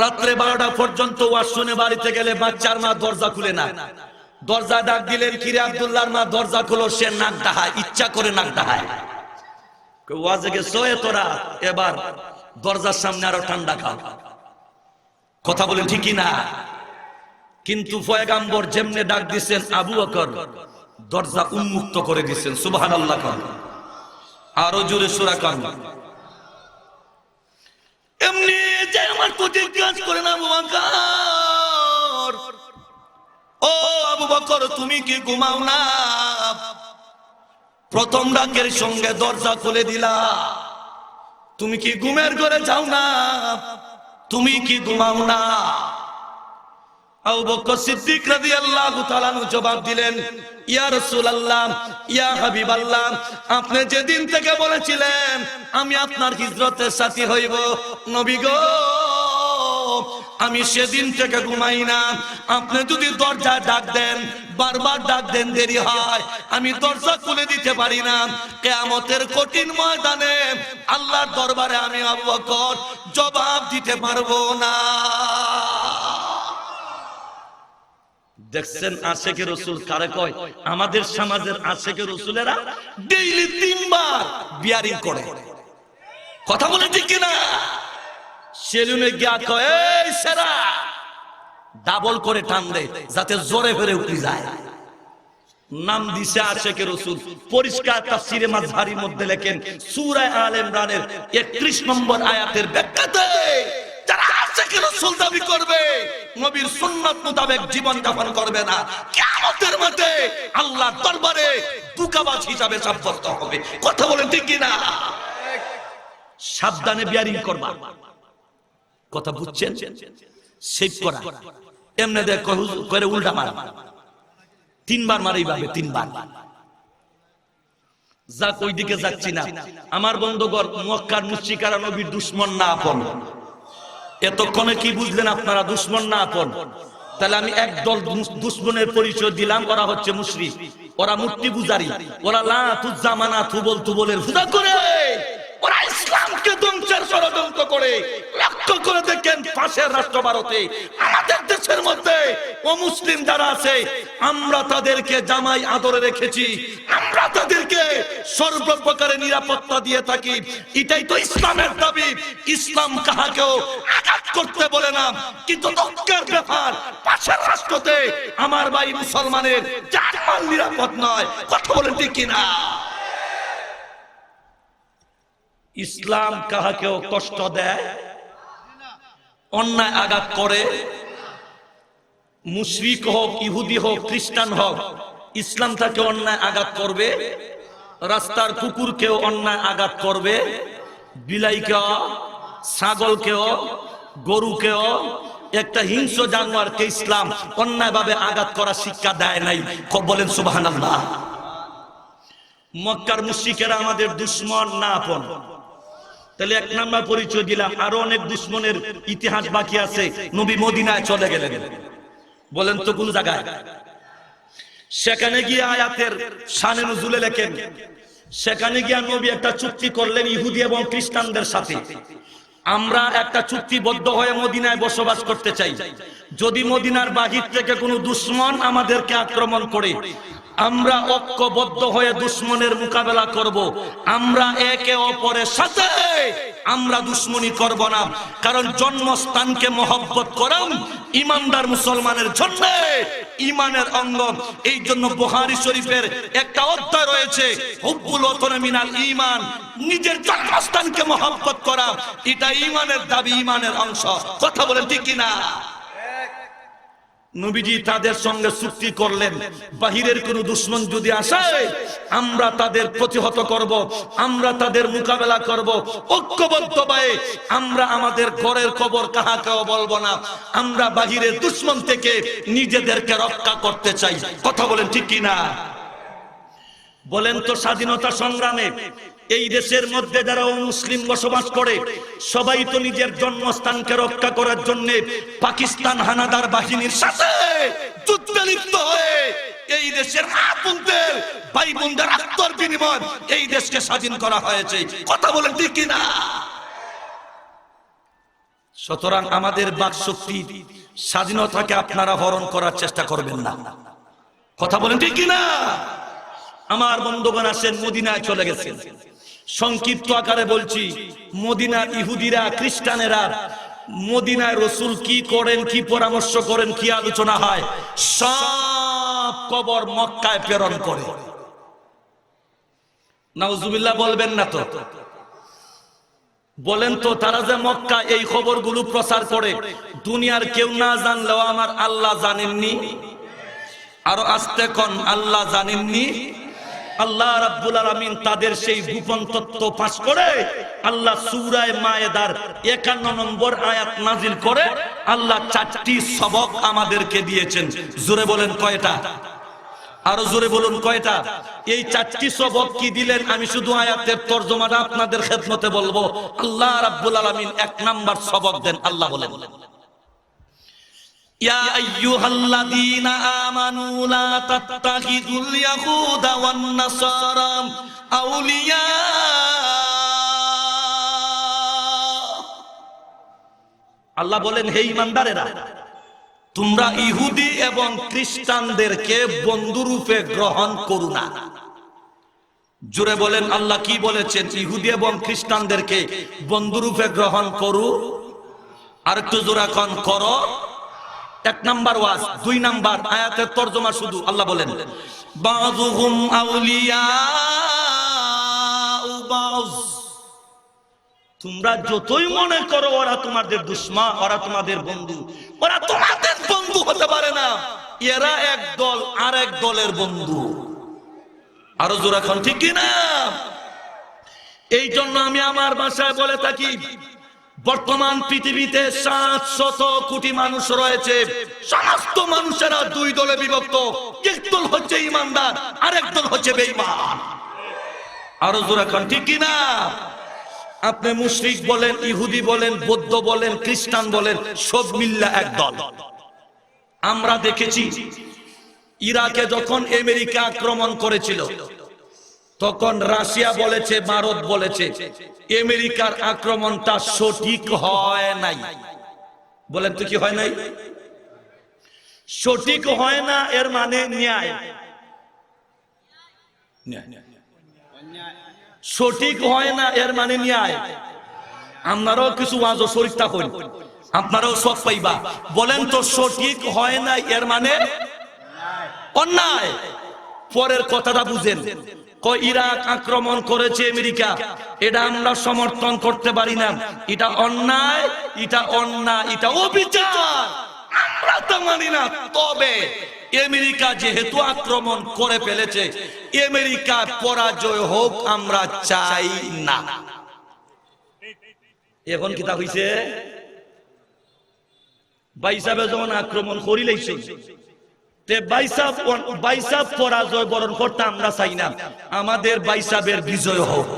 রাত্রে 12টা পর্যন্ত ওয়াজ শুনে বাড়িতে গেলে বাচ্চার মা দরজা খুলে না, দরজা ডাক দিলেন, কিরে আব্দুল্লাহর মা দরজা খুলো, সে নাক ডাহায়, ইচ্ছা করে নাক ডাহায়। ওয়াজে গেছো তোরা, এবার দরজার সামনে আরো ঠান্ডা খাও। কথা বলেন ঠিকই না? কিন্তু পয়গম্বর যেমনে ডাক দিছেন, আবু বকর দরজা উন্মুক্ত করে দিছেন। সুবহানাল্লাহ কোন। আরো জোরে সূরা কোন। এমনি যে আমার তো জিজ্ঞাসা করে না, আবু বকর, ও আবু বকর তুমি কি ঘুমাও না? প্রথম ডাকের সঙ্গে দরজা খুলে দিলা, তুমি কি ঘুমের ঘরে যাও না? তুমি কি ঘুমাও না? আবু বকর সিদ্দিক রাদিয়াল্লাহু তাআলা জবাব দিলেন, ইয়া রাসূলুল্লাহ, ইয়া হাবিবাল্লাহ, আপনি যেদিন থেকে বলেছিলেন আমি আপনার হিজরতের সাথী হইব, নবী গো, আমি সেদিন থেকে ঘুমাই না। আপনি যদি দরজা ডাক দেন, বারবার ডাক দেন, দেরি হয়, আমি দরজা খুলে দিতে পারি না। কিয়ামতের কঠিন ময়দানে আল্লাহর দরবারে আমি আবু বকর জবাব দিতে পারবো না। দেখছেন আশিকে রাসূল কারে কয়? আমাদের সমাজের আশিকে রাসূলেরা ডেইলি 3 বার বিয়ারিং করে। কথা বলে ঠিক কিনা? সেলুনে গিয়া কয়, এই সেরা, ডাবল করে টান দে যাতে জোরে ফেরে উঠে যায়। নাম দিছে আশিকে রাসূল। পরিষ্কার তাফসীরে মাযহারির মধ্যে লেখেন, সূরা আলে ইমরানের 31 নম্বর আয়াতের ব্যাখ্যাতে যারা আশেকে রাসূল দাবি করবে, নবীর সুন্নাত মোতাবেক জীবন যাপন করবে না, কিয়ামতের মাঠে আল্লাহর দরবারে ধোঁকাবাজ হিসাবে সাব্যস্ত হবে। কথা বলেন ঠিক কি না? সাবধানে বিয়ারিং করবা। কথা বুঝছেন? সেভ করা এমনি দেখ করে উল্টা মারা, তিনবার মারি ভাবে, তিনবার। যাক ওই দিকে যাচ্ছি না। আমার বন্ধুগণ, মক্কার মুশরিকরা নবীর দুশমন না আপন। এতক্ষণে কি বুঝলেন আপনারা? দুশমন না আপন। তাহলে আমি একদল দুশমনের পরিচয় দিলাম, ওরা হচ্ছে মুশরিক, ওরা মূর্তি পূজারী, ওরা লা তুজামানা তুবল তুবলের পূজা করে, ওরা ইসলামকে ধ্বংসের ষড়যন্ত্র করে। লক্ষ্য করে দেখেন পাশের রাষ্ট্র ভারতে, আমাদের দেশের মধ্যে অমুসলিম যারা আছে, আমরা তাদেরকে জামাই আদরে রেখেছি, আমরা তাদেরকে সর্বপ্রকারের নিরাপত্তা দিয়ে থাকি। এটাই তো ইসলামের দাবি। ইসলাম কাহাকেও আঘাত করতে বলে না, কিন্তু দুঃখের ব্যাপার পাশের রাষ্ট্রতে আমার ভাই মুসলমানের জান নিরাপদ নয়। কথা বলেন ঠিক কিনা? ইসলাম কাহাকেও কষ্ট দেয়, অন্যায় আঘাত করে। মুশরিক হোক, ইহুদি হোক, খ্রিস্টান হোক, ইসলাম তাকে অন্যায় আঘাত করবে। রাস্তার কুকুরকেও অন্যায় আঘাত করবে, বিলাইকেও, ছাগলকেও, গরুকেও, একটা হিংস্র জানোয়ারকে ইসলাম অন্যায়ভাবে আঘাত করার শিক্ষা দেয় নাই। বলেন সুবহানাল্লাহ। মক্কার মুশরিকেরা আমাদের দুশমন না আপন। তাহলে এক নাম্বার পরিচয় দিলাম। আরো অনেক দুশমনের ইতিহাস বাকি আছে। নবী মদিনায় চলে গেলেন, বলেন তো কোন জায়গায়? সেখানে গিয়ে আয়াতের শানে নুজুলে লেখেন, সেখানে গিয়ে নবী একটা চুক্তি করলেন ইহুদি এবং খ্রিস্টানদের সাথে। আমরা একটা চুক্তিবদ্ধ হয়ে মদিনায় বসবাস করতে চাই। যদি মদিনার বাহির থেকে কোনো দুশমন আমাদেরকে আক্রমণ করে, আমরা ঐক্যবদ্ধ হয়ে দুশমনের মোকাবেলা করব। আমরা একে অপরের সাথে আমরা দুশমনি করব না, কারণ জন্মস্থানকে মহব্বত করাম ইমানদার মুসলমানের জন্য ইমানের অঙ্গ। এই জন্য বুখারী শরীফের একটা অধ্যায় রয়েছে, হুব্বুল ওয়াতনি মিনাল ঈমান। নিজের জন্মস্থানকে মহব্বত করা এটা ইমানের দাবি, ইমানের অংশ। কথা বলেন ঠিক কিনা? নবীজি তাদের সঙ্গে চুক্তি করলেন, বাহিরের কোন দুশমন যদি আসে আমরা তাদের প্রতিহত করব, আমরা তাদের মোকাবেলা করব ঐক্যবদ্ধভাবে। আমরা আমাদের ঘরের খবর কাহাকেও বলবো না, আমরা বাহিরের দুশমন থেকে নিজেদেরকে রক্ষা করতে চাই। কথা বলেন ঠিক কিনা? বলেন তো, স্বাধীনতা সংগ্রামে এই দেশের মধ্যে যারা মুসলিম বসবাস করে সবাই তো নিজের জন্মস্থানকে রক্ষা করার জন্য পাকিস্তান হানাদার বাহিনীর সাথে যুদ্ধে লিপ্ত হয়ে এই দেশের আপনদের ভাই বোনদের রক্তের বিনিময়ে এই দেশকে স্বাধীন করা হয়েছে। কথা বলেন ঠিক কিনা? সুতরাং আমাদের বাকশক্তি, স্বাধীনতাকে আপনারা হরণ করার চেষ্টা করবেন না। কথা বলেন ঠিক কিনা? আমার বন্ধুগণ আসেন, মদিনায় চলে গেছেন। সংক্ষিপ্ত আকারে বলছি, মদিনার ইহুদিরা, খ্রিস্টানেরা মদিনায় রাসূল কি করেন, কি পরামর্শ করেন, কি আলোচনা হয়, সব খবর মক্কায় প্রেরণ করে। নাউজুবিল্লাহ বলবেন না তো? বলেন তো, তারা যে মক্কা এই খবরগুলো প্রচার করে, দুনিয়ার কেউ না জানলেও আমার আল্লাহ জানেননি? আরো আস্তে কোন, আল্লাহ জানেননি? আল্লাহ রাব্বুল আলামিন তাদের সেই গোপন তত্ত্ব ফাঁস করে আল্লাহ সূরা মায়েদার 51 নম্বর আয়াত নাজিল করে আল্লাহ 4টি সবক আমাদেরকে দিয়েছেন। জোরে বলেন কয়টা? আরো জোরে বলুন কয়টা? এই 4টি সবক কি দিলেন আমি শুধু আয়াতের তরজমাটা আপনাদের খেদমতে বলবো। আল্লাহ রাব্বুল আলামিন 1 নাম্বার সবক দেন। আল্লাহ বলেন, ইয়া আইয়ুহাল্লাযীনা আমানু লা তাত্তাখিযুল ইয়াহুদা ওয়ান নাসারা আউলিয়া। আল্লাহ বলেন, হে ঈমানদারেরা, তোমরা ইহুদি এবং খ্রিস্টানদেরকে বন্ধুরূপে গ্রহণ করো না। জোরে বলেন, আল্লাহ কি বলেছেন? ইহুদি এবং খ্রিস্টানদেরকে বন্ধুরূপে গ্রহণ করো। আর একটু জোরে কোন করো। 1 নাম্বার ওয়াজ। 2 নাম্বার আয়াতের তরজমা শুধু আল্লাহ বলেন, বাযুহুম আউলিয়া বায। তোমরা যতই মনে করো ওরা তোমাদের দুশমন, ওরা তোমাদের বন্ধু, ওরা তোমাদের বন্ধু হতে পারে না। এরা এক দল আর এক দলের বন্ধু। আরো জোরে এখন ঠিক কিনা? এই জন্য আমি আমার ভাষায় বলে থাকি, বর্তমান পৃথিবীতে 700 কোটি মানুষ রয়েছে, সমস্ত মানুষেরা দুই দলে বিভক্ত। এক দল হচ্ছে ইমানদার, আরেক দল হচ্ছে বেঈমান। আরো জোরে এখন ঠিক কিনা? আপনি মুশরিক বলেন, ইহুদি বলেন, বৌদ্ধ বলেন, খ্রিস্টান বলেন, সব মিল্লা এক দল। আমরা দেখেছি ইরাকে যখন আমেরিকা আক্রমণ করেছিল, তখন রাশিয়া বলেছে, ভারত বলেছে আমেরিকার আক্রমণটা সঠিক হয় নাই। বলেন তো কি হয় নাই? সঠিক হয় না এর মানে ন্যায়। সঠিক হয় না এর মানে ন্যায়। আপনারাও কিছু ওয়াজ ও শরীক থাকুন, আপনারাও সব পাইবা। বলেন তো সঠিক হয় না এর মানে অন্যায়। পরের কথাটা বুঝেন, ইরাক আক্রমণ করেছে আমেরিকা, এটা আমরা সমর্থন করতে পারি না। এটা অন্যায়, এটা অন্যায়, এটা অবিচার, আমরা তা মানি না। তবে আমেরিকা যেহেতু আক্রমণ করে ফেলেছে, আমেরিকা পরাজয় হোক আমরা চাই না। এখন কি তা হইছে? বাইসাবে যখন আক্রমণ করিলেছে, বাইসাব পরাজয় বরণ করতে আমরা চাই না, আমাদের বাইসাবের বিজয় হোক।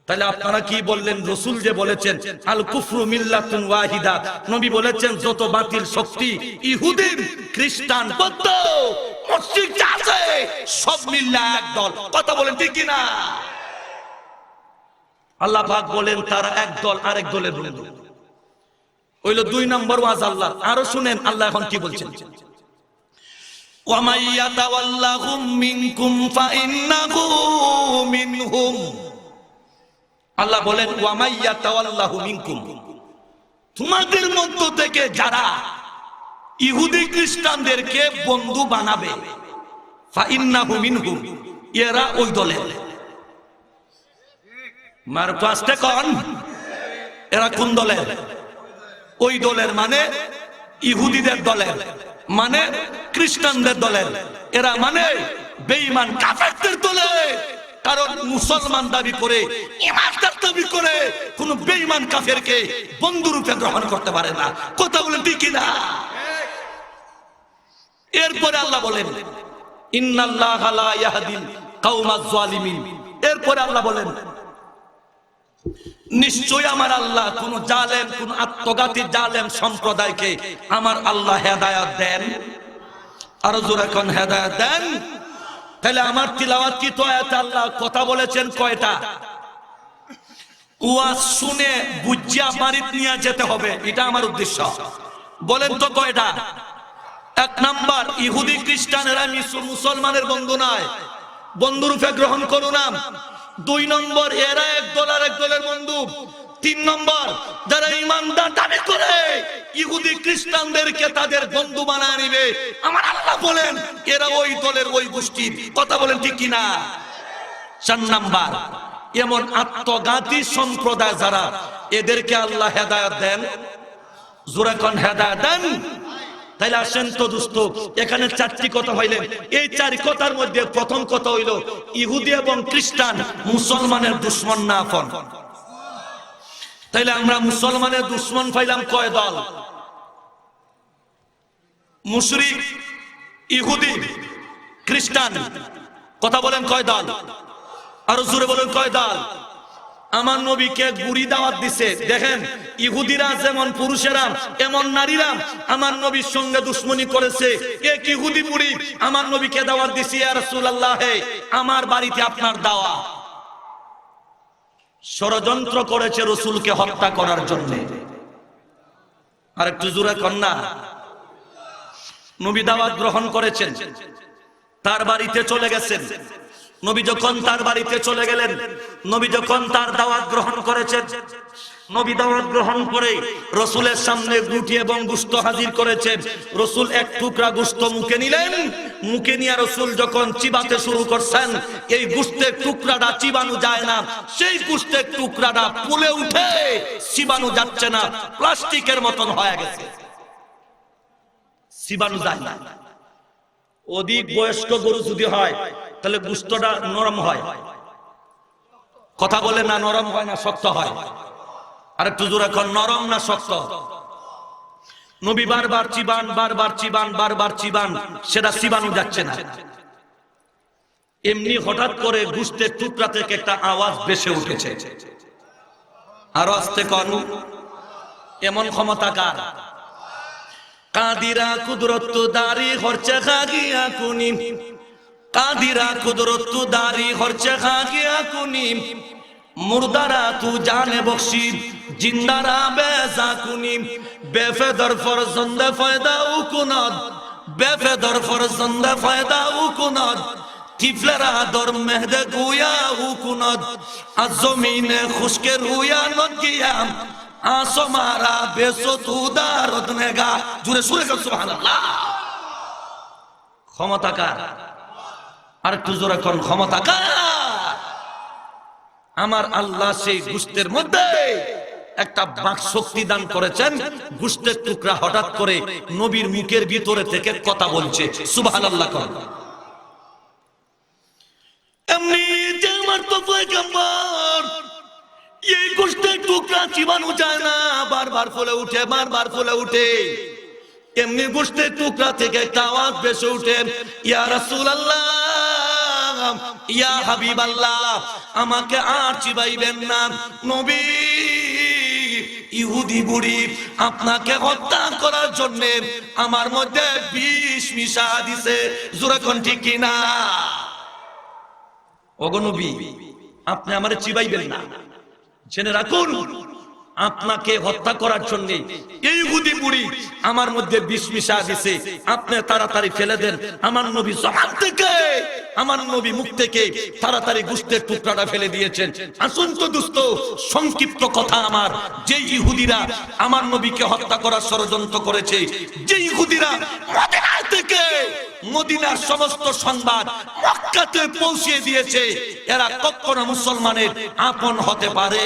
তাহলে আপনারা কি বললেন? রসুল যে বলেছেন আল কুফরু মিল্লাতুন ওয়াহিদা, নবী বলেছেন যত বাতিল শক্তি ইহুদি, খ্রিস্টান, বৌদ্ধ, মুশরিক আছে সব মিল্লা এক দল। কথা বলেন ঠিক কি না? আল্লাহ পাক বলেন তারা এক দল আরেক দলের বন্ধু। হইল 2 নম্বর ওয়াজ আল্লাহ। আরো শুনেন আল্লাহ এখন কি বলছেন, ওয়া মাইয়াতাওয়াল্লাহুম মিনকুম ফাইন্নাহু মিনহুম। আল্লাহ বলেন ওয়া মাইয়াতাওয়াল্লাহু মিনকুম, তোমাদের মধ্য থেকে যারা ইহুদি খ্রিস্টানদেরকে বন্ধু বানাবে, ফাইন্নাহু মিনহুম, এরা ওই দলের। মার পাঁচটা কোন? এরা কোন দলের? ওই দলের মানে ইহুদিদের দলের, মানে খ্রিস্টানদের দলের, এরা মানে বেঈমান কাফেরদের দলের। কারণ মুসলমান দাবি করে, ইমানদার দাবি করে কোন বেঈমান কাফেরকে বন্ধু রূপে গ্রহণ করতে পারে না। কথা বলেন ঠিক কি না? এরপরে আল্লাহ বলেন ইন্নাল্লাহা লা ইয়াহদিল কাওমাজ জালিমিন। এরপরে আল্লাহ বলেন নিশ্চয় আমার আল্লাহ কোন জালেম, কোন আত্মঘাতী জালেম সম্প্রদায়কে আমার আল্লাহ হেদায়েত দেন। আরো জোরে কোন হেদায়েত দেন। তাহলে আমার তিলাওয়াত কি তো আয়াতে আল্লাহ কথা বলেছেন কয়টা? ওয়াজ শুনে বুঝিয়া বাড়িতে নিয়ে যেতে হবে, এটা আমার উদ্দেশ্য। বলেন তো কয়টা? 1 নাম্বার, ইহুদি খ্রিস্টানেরা মুসলমানের বন্ধু নয়, বন্ধুরূপে গ্রহণ করো না। 2 নম্বর, এরা এক দল আর এক দলের বন্ধু। 3 নম্বর, যারা ইমানদার দাবি করে ইহুদি খ্রিস্টানদেরকে তাদের বন্ধু বানায় নিবে, আমার আল্লাহ বলেন এরা ওই দলের, ওই গোষ্ঠীর। কথা বলেন ঠিক কিনা? 4 নাম্বার, এমন আত্মঘাতী সম্প্রদায় যারা, এদেরকে আল্লাহ হেদায়েত দেন। জোরে কোন হেদায়েত দেন। তাইলে আসেন তো দোস্ত, এখানে 4টি কথা হইলেন। এই 4 কথার মধ্যে প্রথম কথা হইল ইহুদি এবং খ্রিস্টান মুসলমানের দুশমন না আপন। তাইলে আমরা মুসলমানের দুশমন পাইলাম কয় দল? মুশরিক, ইহুদি, খ্রিস্টান। কথা বলেন কয় দল? আরো জোরে বলেন কয় দল? আমার নবীকে গুড়ি দাওয়াত দিছে। দেখেন ইহুদিরা যেমন পুরুষেরা এমন নারীরা আমার নবীর সঙ্গে দুশ্মনী করেছে। এক ইহুদি বুড়ি আমার নবীকে দাওয়াত দিছে, ইয়া রাসূলুল্লাহ আমার বাড়িতে আপনার দাওয়াত। ষড়যন্ত্র করেছে রাসূলকে হত্যা করার জন্য। আর একটু জোরে কন্যা, নবী দাওয়াত গ্রহণ করেছেন, তার বাড়িতে চলে গেছেন। নবী যখন তার বাড়িতে চলে গেলেন, নবী যখন তার দাওয়াত গ্রহণ করেছেন, নবী দাওয়াত গ্রহণ করে রসুলের সামনে রুটি এবং গোশত হাজির করেছেন। রসুল এক টুকরা গোশত মুখে নিলেন, মুখে নিয়ে রসুল যখন চিবাতে শুরু করছেন, এই গোশতের টুকরাটা চিবানো যায় না, সেই গোশতের টুকরাটা ফুলে উঠে চিবানো যাচ্ছে না, প্লাস্টিকের মতন হয়ে গেছে, চিবানো যায় না। অধিক বয়স্ক গরু যদি হয় তাহলে গোশতটা নরম হয়, কথা বলে না, নরম হয় না শক্ত হয়? আর একটু জোরে এখন, নরম না শক্ত? নবী বারবার চিবান, বারবার চিবান, বারবার চিবান, সেটা চিবানো যাচ্ছে না। এমনি হঠাৎ করে গোশতের টুকরা থেকে একটা আওয়াজ ভেসে উঠেছে, আরো আস্তে কন, এমন ক্ষমতা কার? কাদিরা কুদরত দারি হরচে খাগিয়া কুনি, কাদিরা কুদরত দারি হরচে খাগিয়া কুনি, মুর্দারা তু জানে বখশি, জিন্দারা বেজা কুনি, বেফেদর ফরজন্দে ফয়দা উকুনদ, বেফেদর ফরজন্দে ফয়দা উকুনদ, তিফলেরা দর মেহদে গুয়া উকুনদ, আজ জমিনে খুশকে রুয়া নদ গিয়াম, আসো মারা বেসো তু দারদ নেগা। জুড়ে সুরে কর সুবহানাল্লাহ। ক্ষমতা কার? আর একটু জোরে কোন, ক্ষমতা কার? আমার আল্লাহ সেই গোশতের মধ্যে একটা বাক শক্তি দান করেছেন। গোশতের টুকরা হঠাৎ করে নবীর মুখের ভিতরে থেকে কথা বলছে, সুবহানাল্লাহ কোন। এমনি যে আমার তো পয়গম্বর, এই গোশতের টুকরা চিবানো যায় না, বারবার ফুলে উঠে, বারবার ফুলে উঠে। এমনি গোশতের টুকরা থেকে একটা আওয়াজ ভেসে উঠে, ইয়া রাসূলুল্লাহ, ইয়া হাবিবাল্লাহ, আমাকে আর চিবাইবেন না নবী, ইহুদি বুড়ি আপনাকে হত্যা করার জন্য আমার মধ্যে বিষ মিশা দিছে। জোরে কোন ঠিক কিনা? ওগো নবী, আপনি আমারে চিবাইবেন না, জেনে রাখুন আপনাকে হত্যা করার জন্য এই ইহুদি বুড়ি আমার মধ্যে বিষ মিশা দিছে, আপনি তাড়াতাড়ি ফেলে দেন। আমার নবী জবান থেকে, আমার নবী মুখ থেকে তাড়াতাড়ি গোশতের টুকরাটা ফেলে দিয়েছেন। আসুন তো দোস্ত, সংক্ষিপ্ত কথা আমার, যে ইহুদিরা আমার নবীকে হত্যা করার ষড়যন্ত্র করেছে, যে ইহুদিরা মদিনা থেকে মদিনার সমস্ত সংবাদ মক্কাতে পৌঁছে দিয়েছে, এরা কখনো মুসলমানের আপন হতে পারে?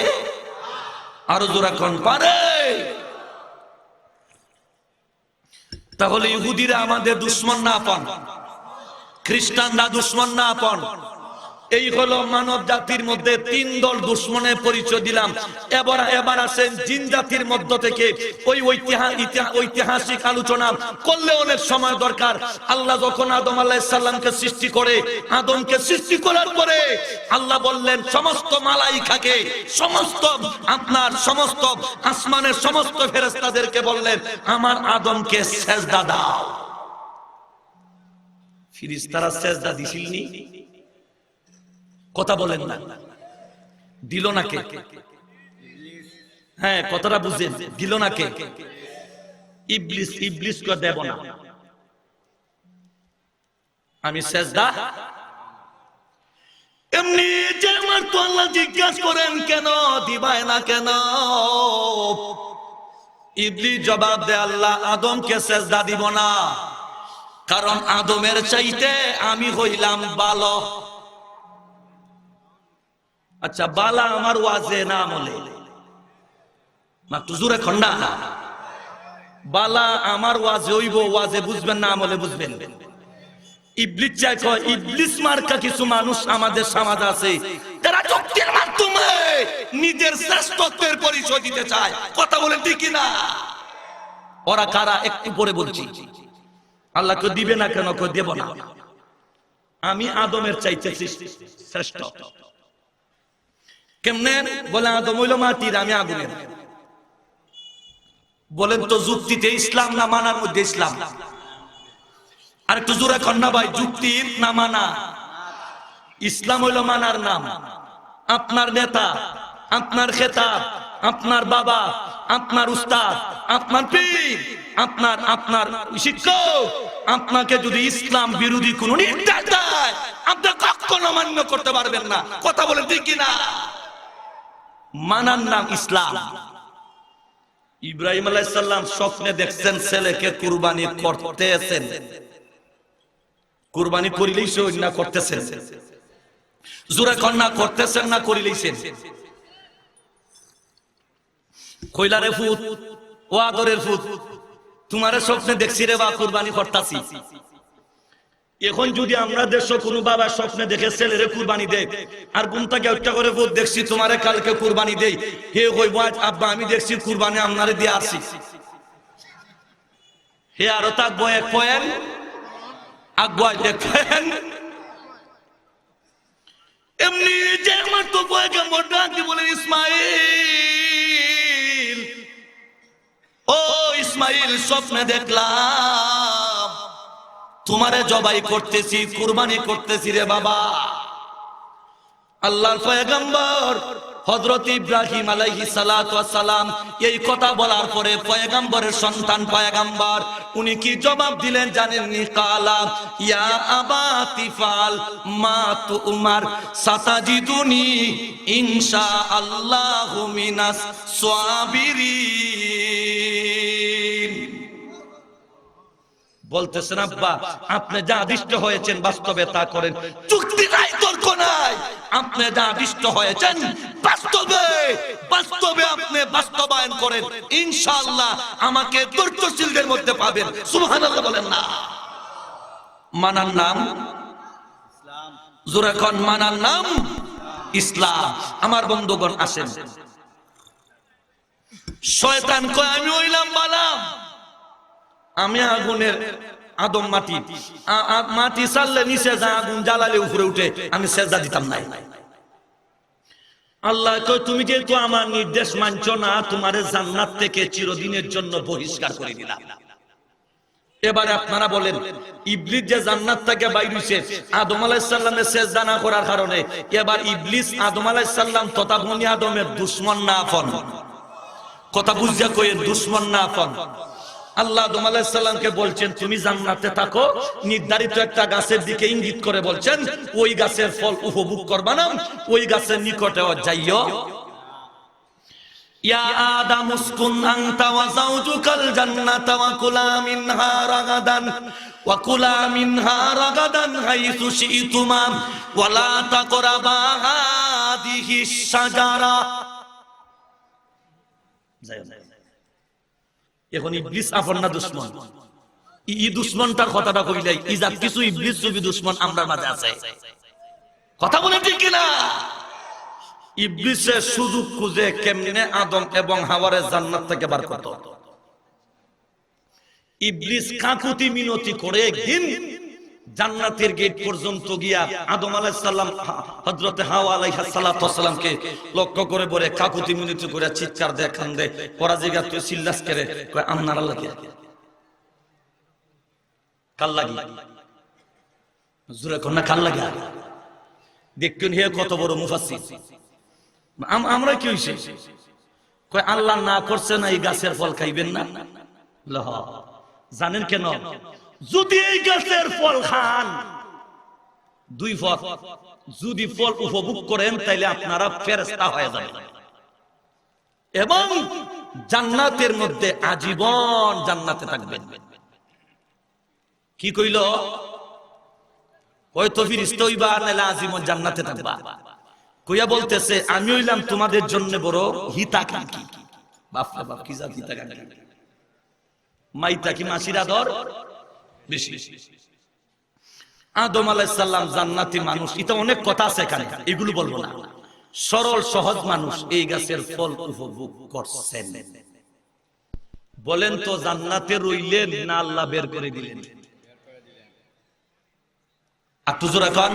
আরো জোরে কোন, পারে? তাহলে ইহুদিরা আমাদের দুশমন না আপন? খ্রিস্টানরা দুশমন না আপন? এই হলো মানব জাতির মধ্যে তিন দল দুশমনের পরিচয় দিলাম। এবার আসেন জিন জাতির মধ্য থেকে। ওই ঐতিহাসিক আলোচনা করলে অনেক সময় দরকার। আল্লাহ যখন আদম আলাইহিস সালামকে সৃষ্টি করে, আদমকে সৃষ্টি করার পরে আল্লাহ বললেন সমস্ত মালাইকাকে, সমস্ত আসমানের সমস্ত ফেরেশতাদেরকে বললেন, আমার আদমকে সেজদা দাও। ফেরেশতারা সেজদা দিছিলনি? কথা বলেন না, দিল না কে? হ্যাঁ, কথাটা বুঝেন, দিল না কে? ইবলিস। ইবলিস কে দেব না, আমি সেজদা। এমনি যে আমার তো আল্লাহ জিজ্ঞাসা করেন কেন দিবায় না কেন? ইবলিস জবাব দেয়, আল্লাহ আদমকে সেজদা দিব না, কারণ আদমের চাইতে আমি হইলাম ভালো। আচ্ছা, বালা আমার ওয়াজে না আমলে? মাত্র জোরে খন্ডা, বালা আমার ওয়াজে হইব, ওয়াজে বুঝবেন না আমলে বুঝবেন? ইবলিস চাই কয়, ইবলিস মার্কা কিছু মানুষ আমাদের সমাজে আছে, যারা যুক্তির মাধ্যমে নিজের শ্রেষ্ঠত্বের পরিচয় দিতে চায়। কথা বলেন ঠিক না? ওরা কারা একটু পরে বলছি। আল্লাহকে দিবে না কেন? কই দেব না, আমি আদমের চাইতে শ্রেষ্ঠ। কেমনে? বলে আদম হইল মাটির, আমি আগুনের। বলেন তো যুক্তিতে ইসলাম না মানার মধ্যে ইসলাম? আর একটু জোরে কন্যা ভাই, যুক্তির না মানা? ইসলাম হইল মানার নাম। আপনার নেতা, আপনার খেতাব, আপনার বাবা, আপনার উস্তাদ, আপনার পীর, আপনার শিক্ষক আপনাকে যদি ইসলাম বিরোধী কোন নির্দেশ দেয়, আপনি কখনো মান্য করতে পারবেন না। কথা বলেন ঠিক কিনা? মানার নাম ইসলাম। ইব্রাহিম আলাইহিস সালাম স্বপ্নে দেখছেন ছেলেকে কুরবানি করতেছেন। কুরবানি করিলেইছে না করতেছেন? জোরে কন্যা করতেছেন না করিলেইছেন? কইলারে ফুত, ও আদরের ফুত, তোমারে স্বপ্নে দেখছি রে বা কুরবানি করতাছি। এখন যদি আমরা দেশে কোনো বাবা স্বপ্নে দেখে ছেলেরে কুরবানি দেয় আর গুমটাকে হত্যা করে ফুত দেখছি তোমারে কালকে কুরবানি দেই, হে কইব আব্বা আমি দেখছি কুরবানি আপনারে দিয়ে আসি, হে আরো থাকবো এক পয়েন্ট আগুয়াই দেখেন। এমনি যে আমার তো পয়গম্বর ডাক দিয়ে বলেন ইসমাইল, ও ইসমাইল স্বপ্নে দেখলাম তোমারে জবাই করতেছি, কুরবানি করতেছি রে বাবা। আল্লাহর পয়গম্বর হযরত ইব্রাহিম আলাইহিস সালাতু ওয়াস সালাম এই কথা বলার পরে পয়গম্বরের সন্তান পয়গম্বর উনি কি জবাব দিলেন জানেননি? কালা ইয়া আবাতি ফাল মা তুমার সাতাজিদুনি ইনশাআল্লাহু মিনাস সাবিরিন। বলতেছেন আব্বা আপনি যা আদিষ্ট হয়েছেন বাস্তবে তা করেন, চুক্তি নাই তর্ক নাই, আপনি যা আদিষ্ট হয়েছেন বাস্তবে বাস্তবে আপনি বাস্তবায়ন করেন, ইনশাআল্লাহ আমাকে ধৈর্যশীলদের মধ্যে পাবেন। সুবহানাল্লাহ বলেন না? মানার নাম ইসলাম। জোরে কোন মানার নাম ইসলাম। আমার বন্ধুগণ আসেন, শয়তান কয় আমি হইলাম বালাম, আমি আগুনের আদম মাটি, মাটি চাললে নিচে যা আগুন জ্বালালে উপরে উঠে, আমি সেজদা দিতাম নাই। আল্লাহ কয় তুমি যেহেতু আমার নির্দেশ মানছো না, তোমারে জান্নাত থেকে চিরদিনের জন্য বহিষ্কার করে দিলাম। এবারে আপনারা বলেন ইবলিস যে জান্নাত থেকে বাইর হইছে আদম আলাইহিস সালামের সেজদা না করার কারণে, এবার ইবলিস আদম আলাইহিস সালাম তথা বনি আদমের দুশমন না আপন? কথা বুঝিয়া কইেন, দুশমন না আপন? আল্লাহ আদম আলাইহিস সালামকে বলছেন তুমি জান্নাতে থাকো, নির্ধারিত একটা গাছের দিকে ইঙ্গিত করে বলছেন ওই গাছের ফল উপভোগ করবা না, ওই গাছের নিকটে যাইও। ইয়া আদম উসকুন আনতা ওয়া যাওজুকাল জান্নাতা ওয়া কুলা মিনহা রাগাদান ওয়া কুলা মিনহা রাগাদান হাইসু শি'তুমা ওয়া লা তাকরাবা হাদিহিশ শাজারা। এখন ইবলিস আপন না দুশমন? ই দুশমনটার কথাটা কইলাই ইজাত কিছু ইবলিস যদি দুশমন আমরার মাঝে আছে, কথা বলে ঠিক কিনা? ইবলিসের সুযোগ খুঁজে কেমনে আদম এবং হাওয়ারে জান্নাত থেকে বার করত। ইবলিস কাকুতি মিনতি করে একদিন জান্নাতের গেট পর্যন্ত গিয়া আদম আলাইহিস সালাম হযরতে হাওয়া আলাইহিস সালাতু ওয়াস সালামকে লক্ষ্য করে বলে কাকুতি মিনতি করে চিৎকার দেয়, কান্দে, ওরা জিগা তুই চিল্লাস করে কয় আমনার আল্লাহ কে কাল লাগি, জোরে কোন না কাল লাগি। দেখুন হে কত বড় মুফাসসির। আমরা কি হইছে কয় আল্লাহ না করছে না এই গাছের ফল খাইবেন না। লহ জানেন কেন? যদি এই গাছের ফল খান, দুই ফল, যদি ফল উপভোগ করেন তাইলে আপনারা ফেরেশতা হয়ে যাবেন এবং জান্নাতের মধ্যে আজীবন জান্নাতে থাকবেন। কি কইল? হয়তো ফেরেশতা হইবা নাইলে আজীবন জান্নাতে থাকবা। কইয়া বলতেছে আমি হইলাম তোমাদের জন্য বড় হিতাকাঙ্ক্ষী। বাপ রে বাপ, কি জাত হিতাকাঙ্ক্ষী! মাইতা কি মাসির আদর বেশি। আদম আলাইহিস সালাম জান্নাতি মানুষ, এটা অনেক কথা আছে এখানে, এগুলো বলবো না। সরল সহজ মানুষ এই গাছের ফল উপভোগ করছেন। বলেন তো জান্নাতে রইলেন না আল্লাহ বের করে দিলেন? একটু জোরে কন,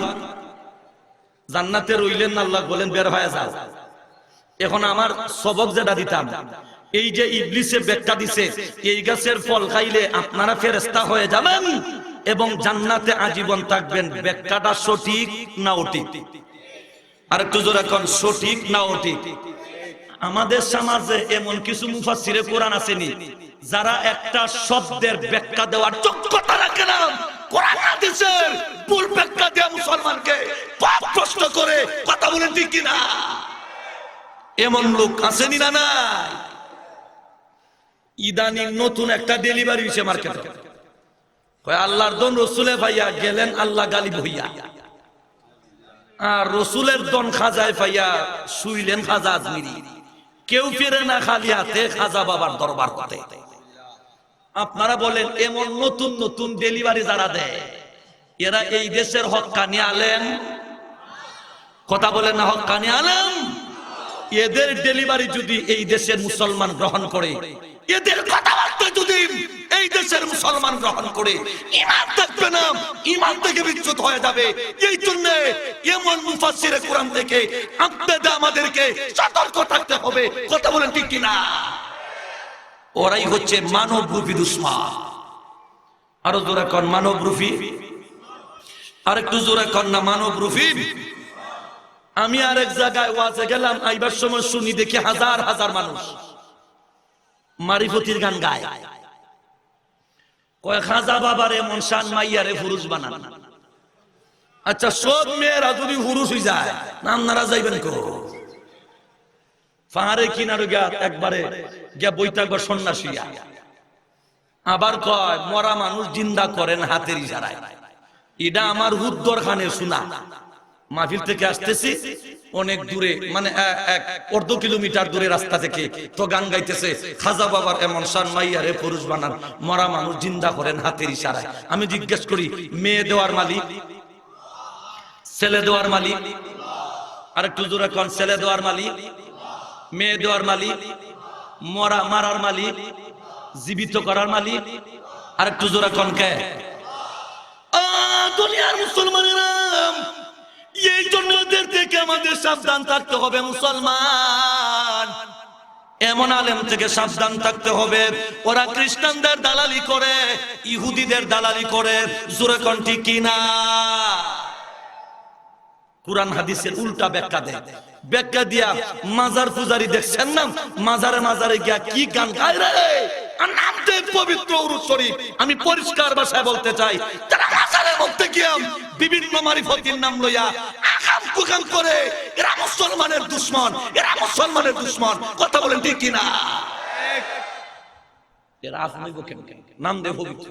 জান্নাতে রইলেন না আল্লাহ বলেন বের হয়ে যাও? এখন আমার সবক যেটা দিতাম, এই যে ইবলিসে ব্যাখ্যা দিছে এই গাছের ফল খাইলে আপনারা ফেরেশতা হয়ে যাবেন এবং জান্নাতে আজীবন থাকবেন, ব্যাখ্যাটা সঠিক না অঠিক? আর একটু জোরে কোন, সঠিক না অঠিক? আমাদের সমাজে এমন কিছু মুফাসসিরে কোরআন আসেনি যারা একটা শব্দের ব্যাখ্যা দেওয়ার যোগ্যতা রাখে না, কোরআন হাদিসের ভুল ব্যাখ্যা দেয়া মুসলমানকে পাপ প্রশ্ন করে। কথা বলেন ঠিক কিনা? এমন লোক আসেনি না নাই? ইদানিং নতুন একটা ডেলিভারি হয়েছে মার্কেটে, আল্লাহর দন রসুলে ভাইয়া গেলেন আল্লাহ গালি ভইয়া, আর রসুলের দন খাজায় ভাইয়া শুইলেন খাজা আজমিরি। কেউ ফিরে না খালি হাতে খাজা বাবার দরবার করতে। আপনারা বলেন এমন নতুন নতুন ডেলিভারি যারা দেয় এরা এই দেশের হক্কানি আলেম? কথা বলেন না হক্কানি আলেম? এদের ডেলিভারি যদি এই দেশের মুসলমান গ্রহণ করে, এদের কথাবার্তা যদি এই দেশের মুসলমান গ্রহণ করে, ঈমান থাকবে না, ঈমান থেকে বিচ্যুত হয়ে যাবে। এই জন্য এমন মুফাসসিরে কোরআন থেকে আপনাদের আমাদেরকে সতর্ক থাকতে হবে। কথা বলেন ঠিক কিনা? ওরাই হচ্ছে মানবরূপী দুশমন। আরো জোরে কোন মানবরূপী, আর একটু জোরে কোন না মানবরূপী। আমি আরেক জায়গায় ওয়াজে গেলাম, আইবার সময় শুনি দেখি হাজার হাজার মানুষ মারিফতির গান গায়, কয় খাজা বাবার এমন শান মাইয়ারে পুরুষ বানান। আচ্ছা সব মেয়েরা যদি পুরুষ হয়ে যায় আপনারা যাইবেন কো? পাহাড়ে কিনারে গিয়া একবারে গিয়া বৈতাগর সন্ন্যাসীয়া। আবার কয় মরা মানুষ জিন্দা করেন হাতের ইশারায়। এটা আমার হুদ্দর খানের শোনা। মাহফিল থেকে আসতেছি অনেক দূরে, মানে অর্ধ কিলোমিটার দূরে রাস্তা থেকে, তো গান গাইতেছে খাজা বাবার এমন শান মাইয়ারে পুরুষ বানান, মরা মানুষ জিন্দা করেন হাতের ইশারায়। আমি জিজ্ঞেস করি মেয়ে দেওয়ার মালিক, ছেলে দেওয়ার মালিক? আর একটু জোরে কোন, ছেলে দেওয়ার মালিক, মেয়ে দেওয়ার মালিক, মরা মারার মালিক, জীবিত করার মালিক? আর একটু জোরে কোন কে? দুনিয়ার মুসলমানেরা, এই জন্য এদের থেকে আমাদের সাবধান থাকতে হবে। মুসলমান এমন আলেম থেকে সাবধান থাকতে হবে, ওরা খ্রিস্টানদের দালালি করে, ইহুদিদের দালালি করে। জোরে কোন ঠিক কিনা? কুরআন হাদিসের উল্টা ব্যাখ্যা দেয়, ব্যাখ্যা দিয়া মাজার পূজারি দেখছেন না, মাজারে মাজারে গিয়া কি গান গায় রে। নামতে পবিত্র উরুস শরীফ, আমি পরিষ্কার ভাষায় বলতে চাই, তারা মাজারের মধ্যে গিয়া বিভিন্ন মারিফতের নাম লইয়া আকাম কুকাম করে। এরা মুসলমানের দুশমন, এরা মুসলমানের দুশমন। কথা বলেন ঠিক কিনা? এরা আপনি কেন নাম দে পবিত্র,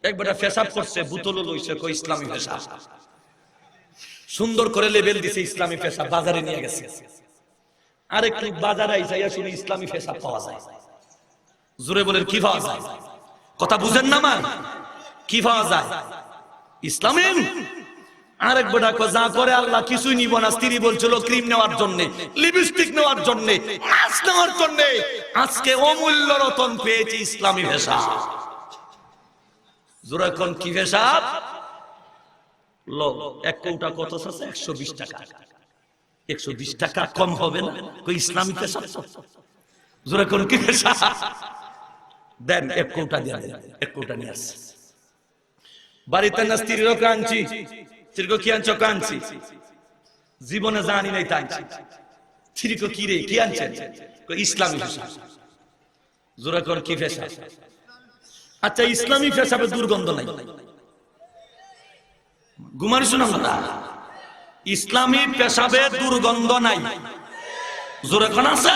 একবার পেশাব করছে, বোতল লইছে, কই ইসলামী পেশাব, সুন্দর করে লেবেল দিছে ইসলামী পেশাব, বাজারে নিয়ে গেছে। আরেকটু বাজারে আইসাইয়া শুনি ইসলামী পেশাব পাওয়া যায়। জোরে বলেন কি পাওয়া যায়? কথা বুঝেন না মা? কি পাওয়া যায়? ইসলামী। আরেক বেটা যা করে আল্লাহ কিছুই নিব না, স্ত্রী বলছিল ক্রিম নেওয়ার জন্য, লিপস্টিক নেওয়ার জন্য, মাছ নেওয়ার জন্য, আজকে অমূল্য রতন পেয়েছি ইসলামী পেশাব। জোরে কোন কি পেশাব? এক কৌটা কত আছে? 120 টাকা। 120 টাকা কম হবে না? কই ইসলামী পেশাব। জোরে কোন কি পেশাব? দেন এক কৌটা দিয়ে দেন, এক কৌটা নিয়ে আসছে। বাড়িতে না স্ত্রীর কাঁদছি, স্ত্রীকে কি আনছো? কাঁদছি, জীবনে জানি নাই টানছি। স্ত্রীকে কি রে কি আনছেন? ইসলামী পেশাব। জোরে কোন কি পেশাব? আচ্ছা ইসলামী পেশাবে দুর্গন্ধ নাই? ঘুমারি শুনাম না, ইসলামী পেশাবে দুর্গন্ধ নাই? জোরে কোন আছে?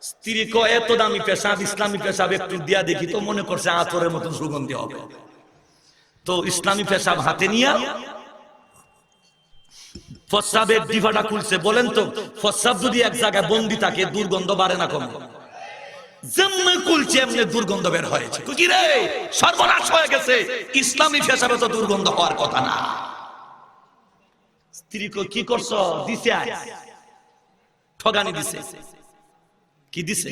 স্ত্রী কয় এত দামি পেশাব, ইসলামী পেশাব একটু দিয়া দেখি, তো মনে করছে আতরের মতন সুগন্ধি হবে। তো ইসলামী পেশাব হাতে নিয়ে প্রস্রাবের ডিভাটা খুলছে। বলেন তো প্রস্রাব যদি এক জায়গায় বন্দি থাকে দুর্গন্ধ বাড়ে না কমে? যেমন খুলছে এমনি দুর্গন্ধ বের হয়েছে। কি রে সর্বনাশ হয়ে গেছে। ইসলামী পেশাবে তো দুর্গন্ধ হওয়ার কথা না। স্ত্রী কি করছো? দিছে ঠগানি দিছে। কি দিছে?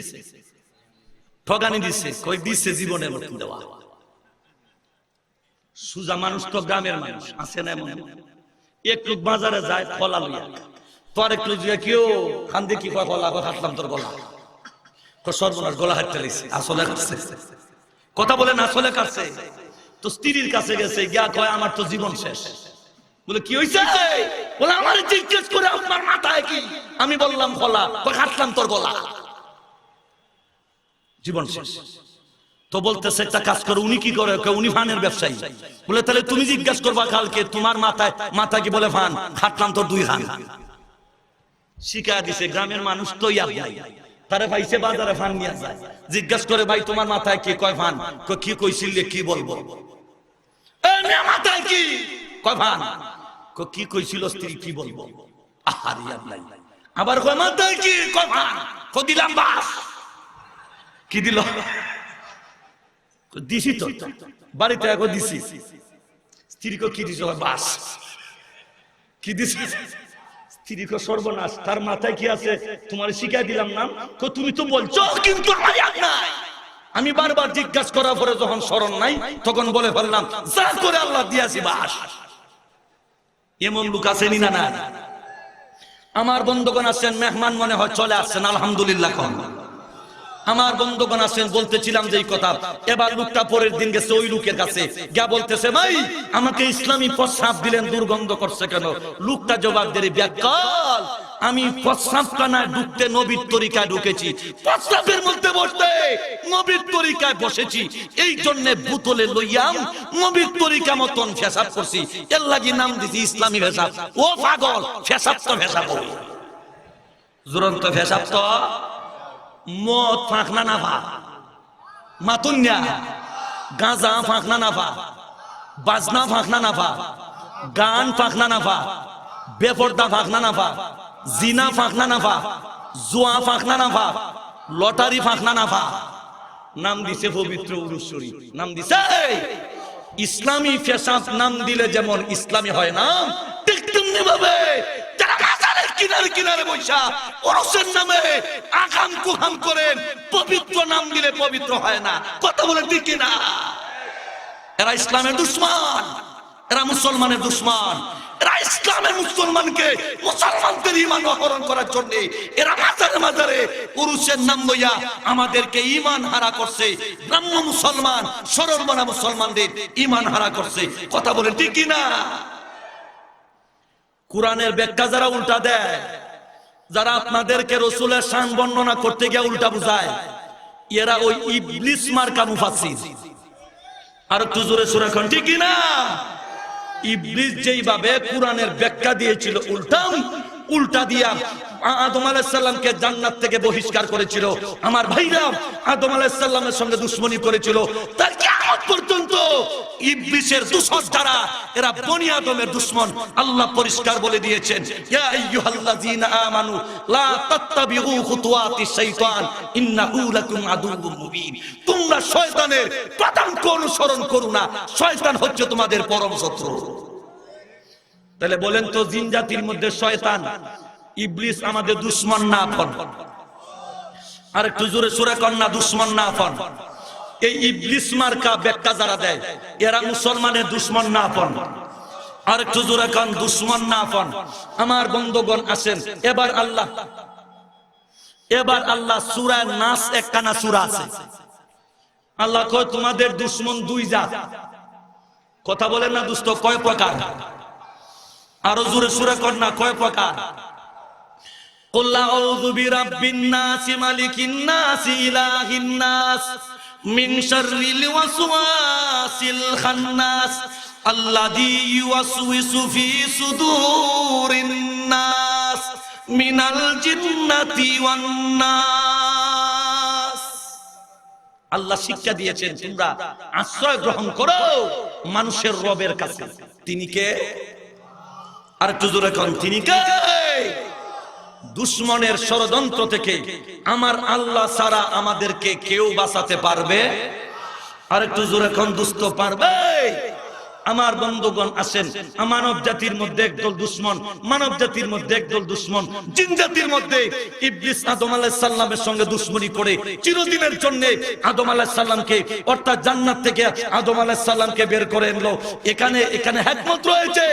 ঠগানি দিছে। কই দিছে? জীবনের মতন দেওয়া। সুজা মানুষ তো গ্রামের মানুষ আছে না, এমন একটু বাজারে যায় কলা লইয়া, তোর একটু কেউ খান দেখি কলা হাঁটলাম তোর গলা, সর্বনাশ গলা হাঁটতে লাগছে, আসলে কাটছে। কথা বলেন আসলে কাটছে। তো স্ত্রীর কাছে গেছে, গিয়া কয় আমার তো জীবন শেষ। বলে কি হয়েছে? বলে আমার জিজ্ঞেস করে আপনার মাথায় কি? আমি বললাম কলা, হাঁটলাম তোর গলা, জীবন শেষ। তো বলতেছে একটা কাজ করো। উনি কি করে? উনি ফানের ব্যবসায়ী। বলে তাহলে তুমি জিজ্ঞাসা করবা কালকে তোমার মাথায়, মাথা কি? বলে ফান, হাঁটলাম তোর 2 হান। শিখা দিছে। গ্রামের মানুষ তো ইয়াদ নাই, তারে পাইছে বাজারে ফান নিয়ে যায়, জিজ্ঞাসা করে ভাই তোমার মাথায় কি? কয় ফান। কয় কি কইছিলে? কি বলবো? এই মেয়ে মাথায় কি? কয় ফান। কয় কি কইছিল স্ত্রী? কি বলবো? আহারে ইয়াদ নাই। আবার কয় মাথায় কি? কয় ফান। কয় দিলাম বাস। কি দিল? দিছি তো বাড়িতে এখন দিছি। স্ত্রী কয় কি দিছ? বাস। কি দিছি? স্ত্রী কয় সর্বনাশ, তার মাথায় কি আছে? তোমার শিখাই দিলাম না। কয় তুমি তো বলছো কিন্তু আমার ইয়াদ নাই। আমি বারবার জিজ্ঞাসা করার পরে যখন স্মরণ নাই তখন বলে ফেললাম যা করে আল্লাহ দিয়াছি বাস। এমন লোক আছেনি না? না। আমার বন্ধুগণ আছেন, মেহমান মনে হয় চলে আসছেন, আলহামদুলিল্লাহ। কোন আমার বন্ধুগণ আছেন, বলতেছিলাম যে এই কথা। এবার লোকটা পরের দিন গেছে ওই লোকের কাছে, গিয়া বলতেছে ভাই আমাকে ইসলামী প্রস্রাব দিলেন, দুর্গন্ধ করছে কেন? লোকটা জবাব দেয় ব্যাকল, আমি প্রস্রাবখানায় ঢুকতে নবীর তরিকায় ঢুকেছি, প্রস্রাবের মধ্যে বসতে নবীর তরিকায় বসেছি, এই জন্য বোতলে লইয়াম নবীর তরিকা মতন পেশাব করছি, এর লাগি নাম দিছি ইসলামী পেশাব। ও পাগল, পেশাব তো পেশাব, জুরন্ত পেশাব তো মদ ফাঁকনা নাফা, মাতুন্যা গাঁজা ফাঁকনা নাফা, বাজনা ফাঁকনা নাফা, গান ফাঁকনা নাফা, বেপর্দা ফাঁকনা নাফা, জিনা ফাঁকনা নাফা, জুয়া ফাঁকনা নাফা, লটারি ফাঁকনা নাফা। নাম দিছে পবিত্র উরুস শরীফ, নাম দিছে ইসলামী পেশাব। নাম দিলে যেমন ইসলামী হয় না, ঠিক তেমনি ভাবে যারা মাজারের কিনারে কিনারে বসা ওরসের নামে আকাম কুহাম করেন, পবিত্র নাম দিলে পবিত্র হয় না। কথা বলে ঠিক কিনা? এরা ইসলামের দুশ্মন, এরা মুসলমানের দুশ্মন, এরা ইসলামের মুসলমানকে মুসলমানদের ঈমান হরণ করার জন্য এরা মাজারে মাজারে পুরুষের নাম লইয়া আমাদেরকে ঈমান হারা করছে। ব্রাহ্ম মুসলমান, সরলমনা মুসলমানদের ঈমান হারা করছে। কথা বলেন ঠিক কি না? কোরআনের ব্যাখ্যা যারা উল্টা দেয়, যারা আপনাদেরকে রাসূলের শান বর্ণনা করতে গিয়ে উল্টা বুঝায়, এরা ওই ইবলিস মার্কা মুফাসসির। আর একটু জোরে সুরে কোন ঠিক কি না? ইবলিস যেইভাবে কোরআনের ব্যাখ্যা দিয়েছিল উল্টা দিয়া আদম আলাইহিস সালামকে জান্নাত থেকে বহিষ্কার করেছিল, আমার ভাইরা আদম আলাইহিস সালামের সঙ্গে দুশমনি করেছিল, তার কিয়ামত পর্যন্ত ইবলিসের দূষর যারা, এরা বনি আদমের দুশমন। আল্লাহ পরিষ্কার বলে দিয়েছেন, ইয়া আইয়ুহাল্লাযীনা আমানু লা তাত্তাবিউ খুতুওয়াতিশ শাইতান ইন্নাহু লাকুম আদুউম মুবিন। তোমরা শয়তানের পদাঙ্ক অনুসরণ করো না, শয়তান হচ্ছে তোমাদের পরম শত্রু। তাহলে বলেন তো, জিন জাতির মধ্যে শয়তান ইবলিস আমাদের দুশমন না আপন? আর একটু জোরে সুরে কন্যা দুশমন না আপন? এই ইবলিস মার্কা ব্যাখ্যা যারা দেয়, এরা মুসলমানের দুশমন না আপন? আর একটু জোরে কন, দুশমন না আপন? আমার বন্ধুগণ আসেন, এবার আল্লাহ সূরা নাস একখানা সূরা আছে, আল্লাহ কয় তোমাদের দুশমন দুই জাত। কথা বলেন না দুষ্ট? কয় প্রকার? আরো জোরে সুরে কন্যা, কয় প্রকার? কুল আউযু বিরাব্বিন নাস মালিকিন নাস ইলাহিন নাস মিন শাররিল ওয়াসওয়াসিল খান্নাস আল্লাযী ইউওয়াসওয়িসু ফি সুদুরিন নাস মিনাল জিন্নাতি ওয়ান নাস। আল্লাহ শিক্ষা দিয়েছেন তোমরা আশ্রয় গ্রহণ করো মানুষের রবের কাছে। তিনি কে? আর একটু জোরে কোন, তিনি কে? দুশমনের ষড়যন্ত্র থেকে আমার আল্লাহ ছাড়া আমাদেরকে কেউ বাঁচাতে পারবে? আর একটু জোরে কোন, দুষ্ট পারবে? আমার বন্ধুগণ আসেন, মানব জাতির মধ্যে একদল দুশমন, মানব জাতির মধ্যে একদল দুশমন, জিন জাতির মধ্যে ইবলিস আদম আলাইহিস সালামের সঙ্গে দুশমনি করে চিরদিনের জন্য আদম আলাইহিস সালামকে অর্থাৎ জান্নাত থেকে আদম আলাইহিস সালামকে বের করে আনলো। এখানে হিকমত রয়েছে।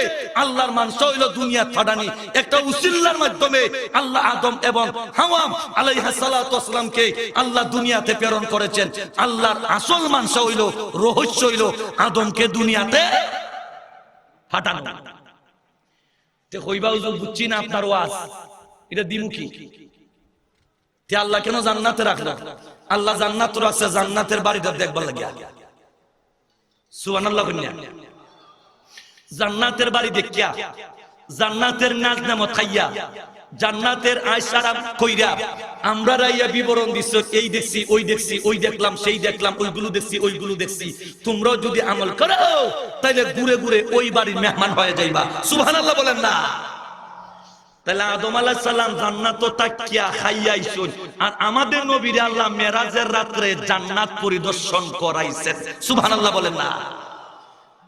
আল্লাহর মানসা হইল দুনিয়া ফাটানি, একটা উসিলার মাধ্যমে আল্লাহ আদম এবং হাওয়া আলাইহিস সালাতু ওয়াস সালামকে আল্লাহ দুনিয়াতে প্রেরণ করেছেন। আল্লাহর আসল মানসা হইল, রহস্য হইল আদমকে দুনিয়াতে ফাটানো। তে কইবা হুজুর বুঝছি না আপনার ওয়াজ, এটা দ্বিমুখী। তে আল্লাহ কেন জান্নাতে রাখলো? আল্লাহ জান্নাত রাখছে জান্নাতের বাড়িটা দেখবার লাগিয়া। সুবহানাল্লাহ কন্যা, জান্নাতের বাড়ি দেখিয়া, জান্নাতের নাজ নামত খাইয়া জান্নাতের আয়সারাম কইরা আমরা রাইয়া বিবরণ দিচ্ছ, এই দেখছি ওই দেখছি, ওই দেখলাম সেই দেখলাম, ওইগুলো দেখছি ওইগুলো দেখছি। তোমরাও যদি আমল করো তাহলে ঘুরে ঘুরে ওই বাড়ির মেহমান হয়ে যাইবা। সুবহানাল্লাহ বলেন না? তাহলে আদম আলাইহিস সালাম জান্নাত তাকিয়া খাইয়া আইছেন, আর আমাদের নবীর আল্লাহ মেরাজের রাতে জান্নাত পরিদর্শন করাইছেন। সুবহানাল্লাহ বলেন না?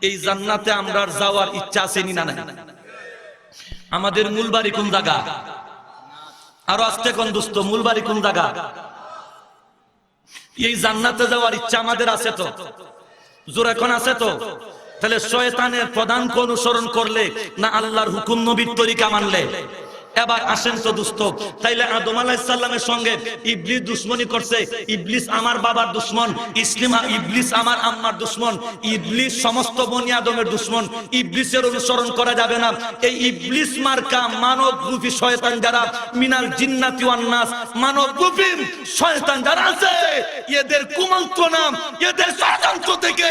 এই জান্নাতে আমরা যাওয়ার ইচ্ছা আছে নি না? আমাদের মূল বাড়ি কোন জায়গা? আরো আস্তে কোন দোস্ত, মূল বাড়ি কোন জায়গা? এই জান্নাতে যাওয়ার ইচ্ছা আমাদের আছে তো? জোরে কোন আছে তো? তাহলে শয়তানের প্রধানকে অনুসরণ করলে না আল্লাহর হুকুম নবীর তরিকা মানলে? এবার আসেন তো দোস্ত, তাইলে আদম আলাইহিস সালামের সঙ্গে ইবলিস দুশমনি করছে। ইবলিস আমার বাবার দুশমন, ইবলিস আমার আম্মার দুশমন, ইবলিস সমস্ত বনি আদমের দুশমন। ইবলিসের অনুসরণ করা যাবে না। এই ইবলিস মার্কা মানব রূপী শয়তান যারা, মিনাল জিন্নাতি ওয়ান নাস, মানব রূপী শয়তান যারা আছে, এদের কুমন্ত্রণা, এদের ষড়যন্ত্র থেকে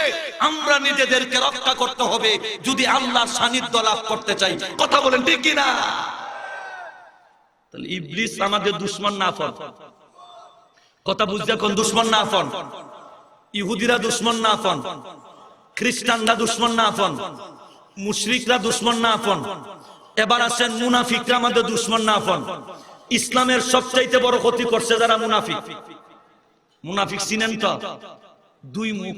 আমরা নিজেদেরকে রক্ষা করতে হবে যদি আল্লাহর সান্নিধ্য লাভ করতে চাই। কথা বলেন ঠিক কি না? তাহলে ইবলিস আমাদের দুশমন না আপন? কথা বুঝতে কোন দুশমন না আপন? ইহুদিরা দুশমন না আপন? খ্রিস্টানরা দুশমন না আপন? মুশরিকরা দুশমন না আপন? এবার আসেন মুনাফিকরা আমাদের দুশমন না আপন? ইসলামের সবচাইতে বড় ক্ষতি করছে যারা মুনাফিক। মুনাফিক চিনেন তো? দুই মুখ।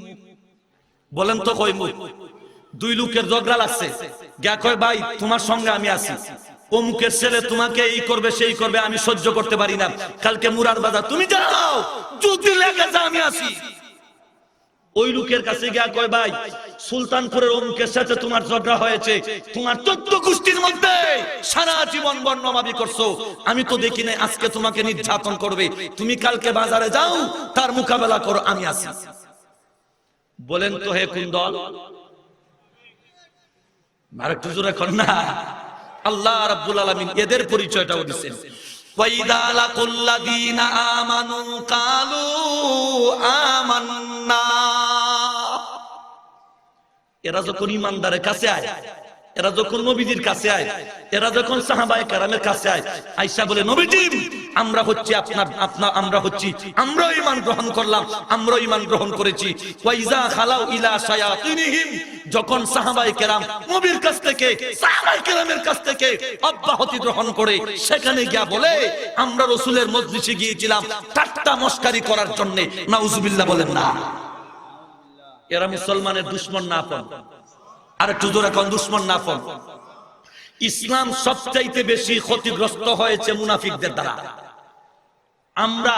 বলেন তো কয় মুখ? দুই লোকের ঝগড়া লাগছে, গা কয় ভাই তোমার সঙ্গে আমি আছি, অমুকের ছেলে তোমাকে এই করবে সেই করবে, আমি সহ্য করতে পারি না, কালকে মুরার বাজার তুমি যাও, যদি লেগে যা আমি আসি। ওই লোকের কাছে গিয়া কয় ভাই সুলতানপুরের অমুকের সাথে তোমার ঝগড়া হয়েছে, তোমার 14 গোষ্ঠীর মধ্যে সারা জীবন বর্ণমাবি করছো, আমি তো দেখি নাই, আজকে তোমাকে নির্যাতন করবে, তুমি কালকে বাজারে যাও, তার মোকাবেলা করো, আমি আসি। বলেন তো হে কোন দল? আরেকটু জোরে কর না। আল্লাহ রাব্বুল আলামিন এদের পরিচয়টাও দিবেন। ওয়াইদা লাকুল্লাযীনা আমানু কালু আমান্না। এরা যখন ইমানদারের কাছে আয়, এরা যখন নবীজির কাছে আয়, এরা যখন সাহাবায়ে কেরামের কাছে আয়, আয়েশা বলে নবীজি আমরা হচ্ছি আমরা ঈমান গ্রহণ করলাম, আমরা ঈমান গ্রহণ করেছি। ওয়াইজা খালাউ ইলা শায়াতিনহিম, যখন সাহাবায়ে কেরাম নবীর কাছ থেকে, সাহাবায়ে কেরামের কাছ থেকে অব্যাহতি গ্রহণ করে সেখানে গিয়া বলে আমরা রাসূলের মজলিসে গিয়েছিলাম ঠাট্টা মশকারি করার জন্য। নাউজুবিল্লাহ বলেন না? এরা মুসলমানের দুশমন না আপন? আর একটু জোরে কোন দুশমন না আপন? ইসলাম সবচাইতে বেশি ক্ষতিগ্রস্ত হয়েছে মুনাফিকদের দ্বারা। আমরা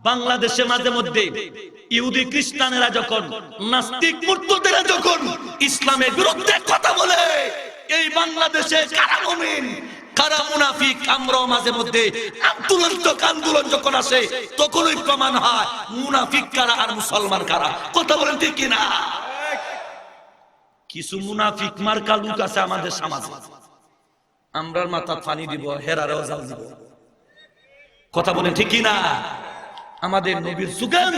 বাংলাদেশে মাঝে মধ্যে ইহুদি খ্রিস্টানেরা যখন, নাস্তিক মুরতাদেরা যখন ইসলামের বিরুদ্ধে কথা বলে, এই বাংলাদেশে কারা মুমিন কারা মুনাফিক আমরাও মাঝে মধ্যে আন্দোলন যখন আসে তখনই প্রমাণ হয় মুনাফিক কারা আর মুসলমান কারা। কথা বলেন ঠিক কিনা? কিছু মুনাফিক মার্কা লোক আছে আমাদের সমাজে, আমরার মাথা পানি দিব, হেরারেও জাল দিব। কথা বলেন ঠিক কিনা? আমাদের নবীর যুগান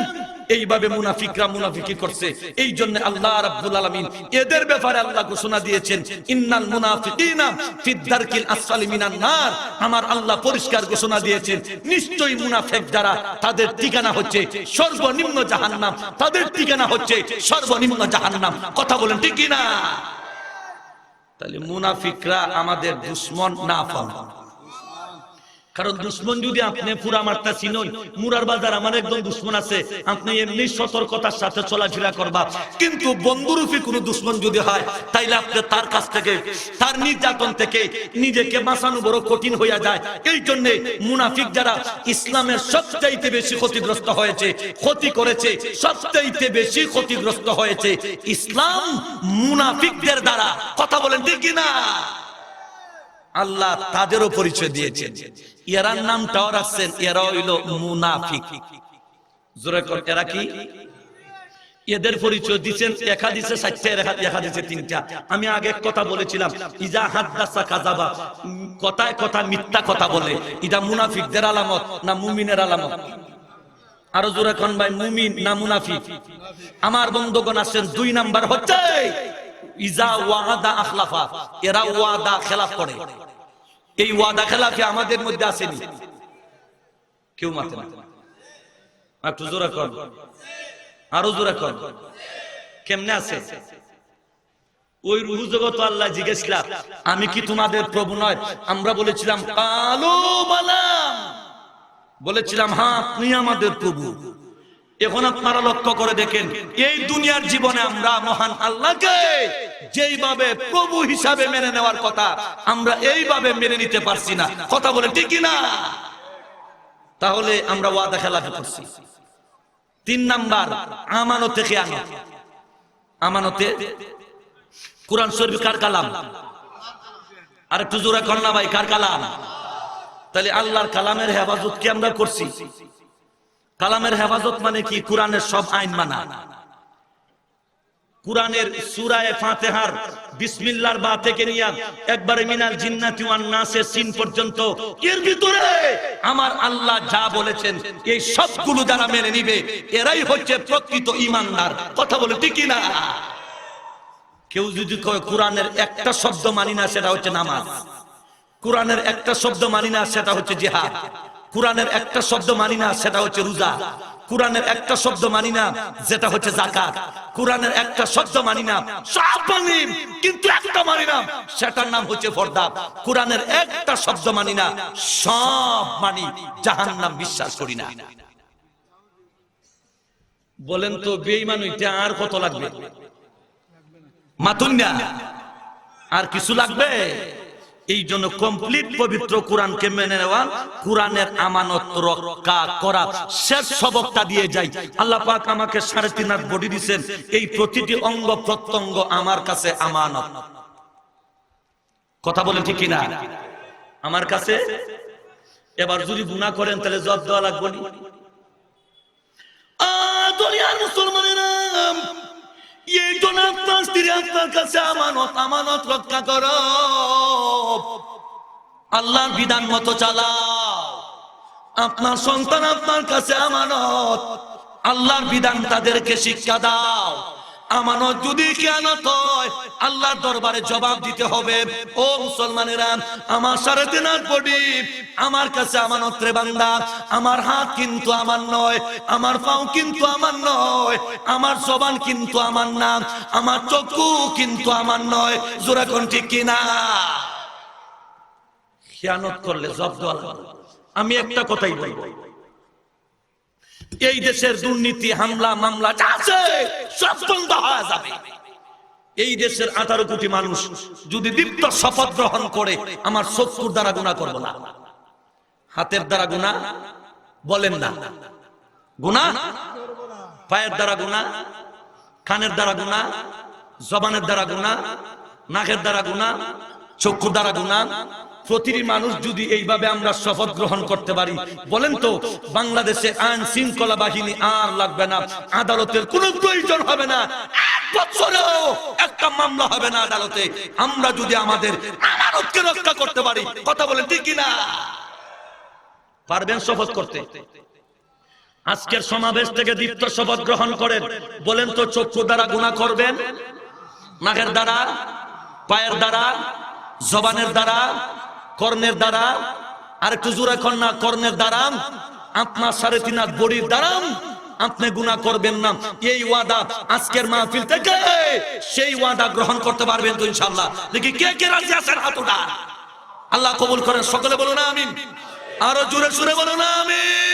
এইভাবে মুনাফিকরা মুনাফিকি করছে। এই জন্য আল্লাহ রাব্বুল আলামিন এদের ব্যাপারে আল্লাহ ঘোষণা দিয়েছেন ইন্নাল মুনাফিকিনা ফিদ দারকিল আসফালি মিনান নার। আমার আল্লাহ পরিষ্কার ঘোষণা দিয়েছেন নিশ্চয়ই মুনাফিক যারা, তাদের ঠিকানা হচ্ছে সর্বনিম্ন জাহান্নাম, তাদের ঠিকানা হচ্ছে সর্বনিম্ন জাহান্নাম। কথা বলেন ঠিক কি না? তাহলে মুনাফিকরা আমাদের দুশমন না আপন? কারণ দুশমন যদি আপনি পুরা মারতা চিনই, মুরার বাজার আমার একদম দুশমন আছে, আপনি এমনি সতর্কতার সাথে চলাফেরা করবা। কিন্তু বন্ধুরূপী কোন দুশমন যদি হয়, তাইলে আপনি তার কাছ থেকে, তার নির্যাতন থেকে নিজেকে বাঁচানো বড় কঠিন হইয়া যায়। এই জন্য মুনাফিক যারা ইসলামের সবচাইতে বেশি ক্ষতিগ্রস্ত হয়েছে, ক্ষতি করেছে, সবচাইতে বেশি ক্ষতিগ্রস্ত হয়েছে ইসলাম মুনাফিকদের দ্বারা। কথা বলেন ঠিক কিনা? আল্লাহ তাদেরও পরিচয় দিয়েছেন, এরার নামটাও রাখছেন, এরা হইল মুনাফিক। জোরে কর, এরা কি? এদের পরিচয় দিচ্ছেন, এক হাদিসে 4টা, এক হাদিসে 3টা। আমি আগে কথা বলেছিলাম ইজা হাদাসা কাযাবা, কথায় কথা মিথ্যা কথা বলে, এটা মুনাফিকদের আলামত না মুমিনের আলামত? আরো জোরে কোন ভাই, মুমিন না মুনাফিক? আমার বন্ধুগণ আসেন, 2 নাম্বার হচ্ছে ইজা ওয়াদা আখলাফা, এরা ওয়াদা খেলাফ করে। এই ওয়াদা খেলাফি আমাদের মধ্যে আসেনি, কেউ মাতে না। একটু জোরে কর, আরো জোরে কর। কেমনে আছে? ওই রুহ জগত আল্লাহ জিজ্ঞেসলাম, আমি কি তোমাদের প্রভু নয়? আমরা বলেছিলাম কালো বালাম, বলেছিলাম হ্যাঁ আপনি আমাদের প্রভু। এখন আপনারা লক্ষ্য করে দেখেন, এই দুনিয়ার জীবনে আমরা মহান আল্লাহকে যেইভাবে প্রভু হিসাবে মেনে নেওয়ার কথা, আমরা এইভাবে মেনে নিতে পারছি না। কথা বলে ঠিক না? তাহলে আমরা ওয়াদা খেলাফি করছি। 3 নাম্বার, আমানতে খেয়ানত। আমানতে, কুরআন শরীফ কার কালাম? আর একটু জোরে কর না ভাই, কার কালাম? তাহলে আল্লাহর কালামের হেফাজত কি আমরা করছি? কালামের হেফাজত মানে কি? কুরআনের সব আইন মানা। কুরআনের সূরা ফাতিহার বিসমিল্লাহর বা থেকে নিয়ে একবারে মিনাল জিন্নাতি ওয়ান নাসের সিন পর্যন্ত, এর ভিতরে আমার আল্লাহ যা বলেছেন এই সবগুলো যারা মেনে নিবে এরাই হচ্ছে প্রকৃত ঈমানদার। কথা বলে ঠিক না? কেউ যদি কয় কুরআনের একটা শব্দ মানি না, সেটা হচ্ছে নামাজ। কুরআনের একটা শব্দ মানি না, সেটা হচ্ছে জিহাদ। কুরআনের একটা শব্দ মানি না, সেটা হচ্ছে রোজা। কুরআনের একটা শব্দ মানি না, যেটা হচ্ছে যাকাত। কুরআনের একটা শব্দ মানি না, সব মানি কিন্তু একটা মানি না, সেটার নাম হচ্ছে পর্দা। কুরআনের একটা শব্দ মানি না, সব মানি, জাহান্নাম বিশ্বাস করি না। বলেন তো বেঈমান হইতে আর কত লাগবে? মাতুন না, আর কিছু লাগবে? এই জন্য কমপ্লিট পবিত্র কোরআনকে মেনে নেওয়া, কোরআনের আমানত রক্ষা করা। শেষ সবকটা দিয়ে যাই। আল্লাহ পাক আমাকে 3.5 হাত বডি দিবেন, এই প্রতিটি অঙ্গ প্রত্যঙ্গ আমার কাছে আমানত। কথা বলেন ঠিক কিনা? আমার কাছে। এবার যদি গুনাহ করেন তাহলে জবাব দেওয়া লাগবে না। দুনিয়ার মুসলমানেরা, এই জন্য আপনার স্ত্রী আপনার কাছে আমানত, আমানত রক্ষা করো। আল্লাহর বিধান মতো চালাও। আপনার সন্তান আপনার কাছে আমানত, আল্লাহর বিধান তাদেরকে শিক্ষা দাও। আমানত যদি খেয়ানত হয়, আল্লাহর দরবারে জবাব দিতে হবে। ও মুসলমানেরা, আমার 3.5 হাত বডি আমার কাছে আমানত রে বান্দা। আমার হাত কিন্তু আমার নয়, আমার পাও কিন্তু আমার নয়, আমার জবান কিন্তু আমার না, আমার চক্ষু কিন্তু আমার নয়। জোরে কোন ঠিক কিনা? খেয়ানত করলে জবাব দেওয়া লাগবে। আমি একটা কথাই বলবো, এই দেশের দুর্নীতি, হামলা মামলা যা আছে সব বন্ধ হয়ে যাবে। এই দেশের 18 কোটি মানুষ যদি দীপ্ত শপথ গ্রহণ করে, আমার চক্ষুর দ্বারা গুনাহ করব না, হাতের দ্বারা গুনাহ বলেন না, গুনাহ পায়ের দ্বারা গুনাহ, কানের দ্বারা গুনাহ, জবানের দ্বারা গুনাহ, নাকের দ্বারা গুনাহ, চক্ষুর দ্বারা গুনাহ। প্রতিটি মানুষ যদি এইভাবে আমরা শপথ গ্রহণ করতে পারি, বলেন তো বাংলাদেশে আইন শৃঙ্খলা বাহিনী আর লাগবে না, আদালতের কোনো প্রয়োজন হবে না, 1 বছরেও একটা মামলা হবে না আদালতে। আমরা যদি আমাদের আমানতকে রক্ষা করতে পারি। কথা বলেন ঠিক কিনা? পারবেন শপথ করতে? আজকের সমাবেশ থেকে দীপ্ত শপথ গ্রহণ করেন। বলেন তো চক্ষু দ্বারা গুনাহ করবেন, নাকের দ্বারা, পায়ের দ্বারা, জবানের দ্বারা, কর্ণের দ্বারা, আর একটু জোরে কর না, কর্ণের দ্বারা, আপনার 3.5 হাত বডির দ্বারা আপনি গুনাহ করবেন না। এই ওয়াদা আজকের মাহফিল থেকে সেই ওয়াদা গ্রহণ করতে পারবেন তো ইনশাআল্লাহ? দেখি কে কে রাজি আছেন হাত উঠান। আল্লাহ কবুল করেন। সকলে বলুন আমিন। আরো জোরে সুরে বলুন আমিন।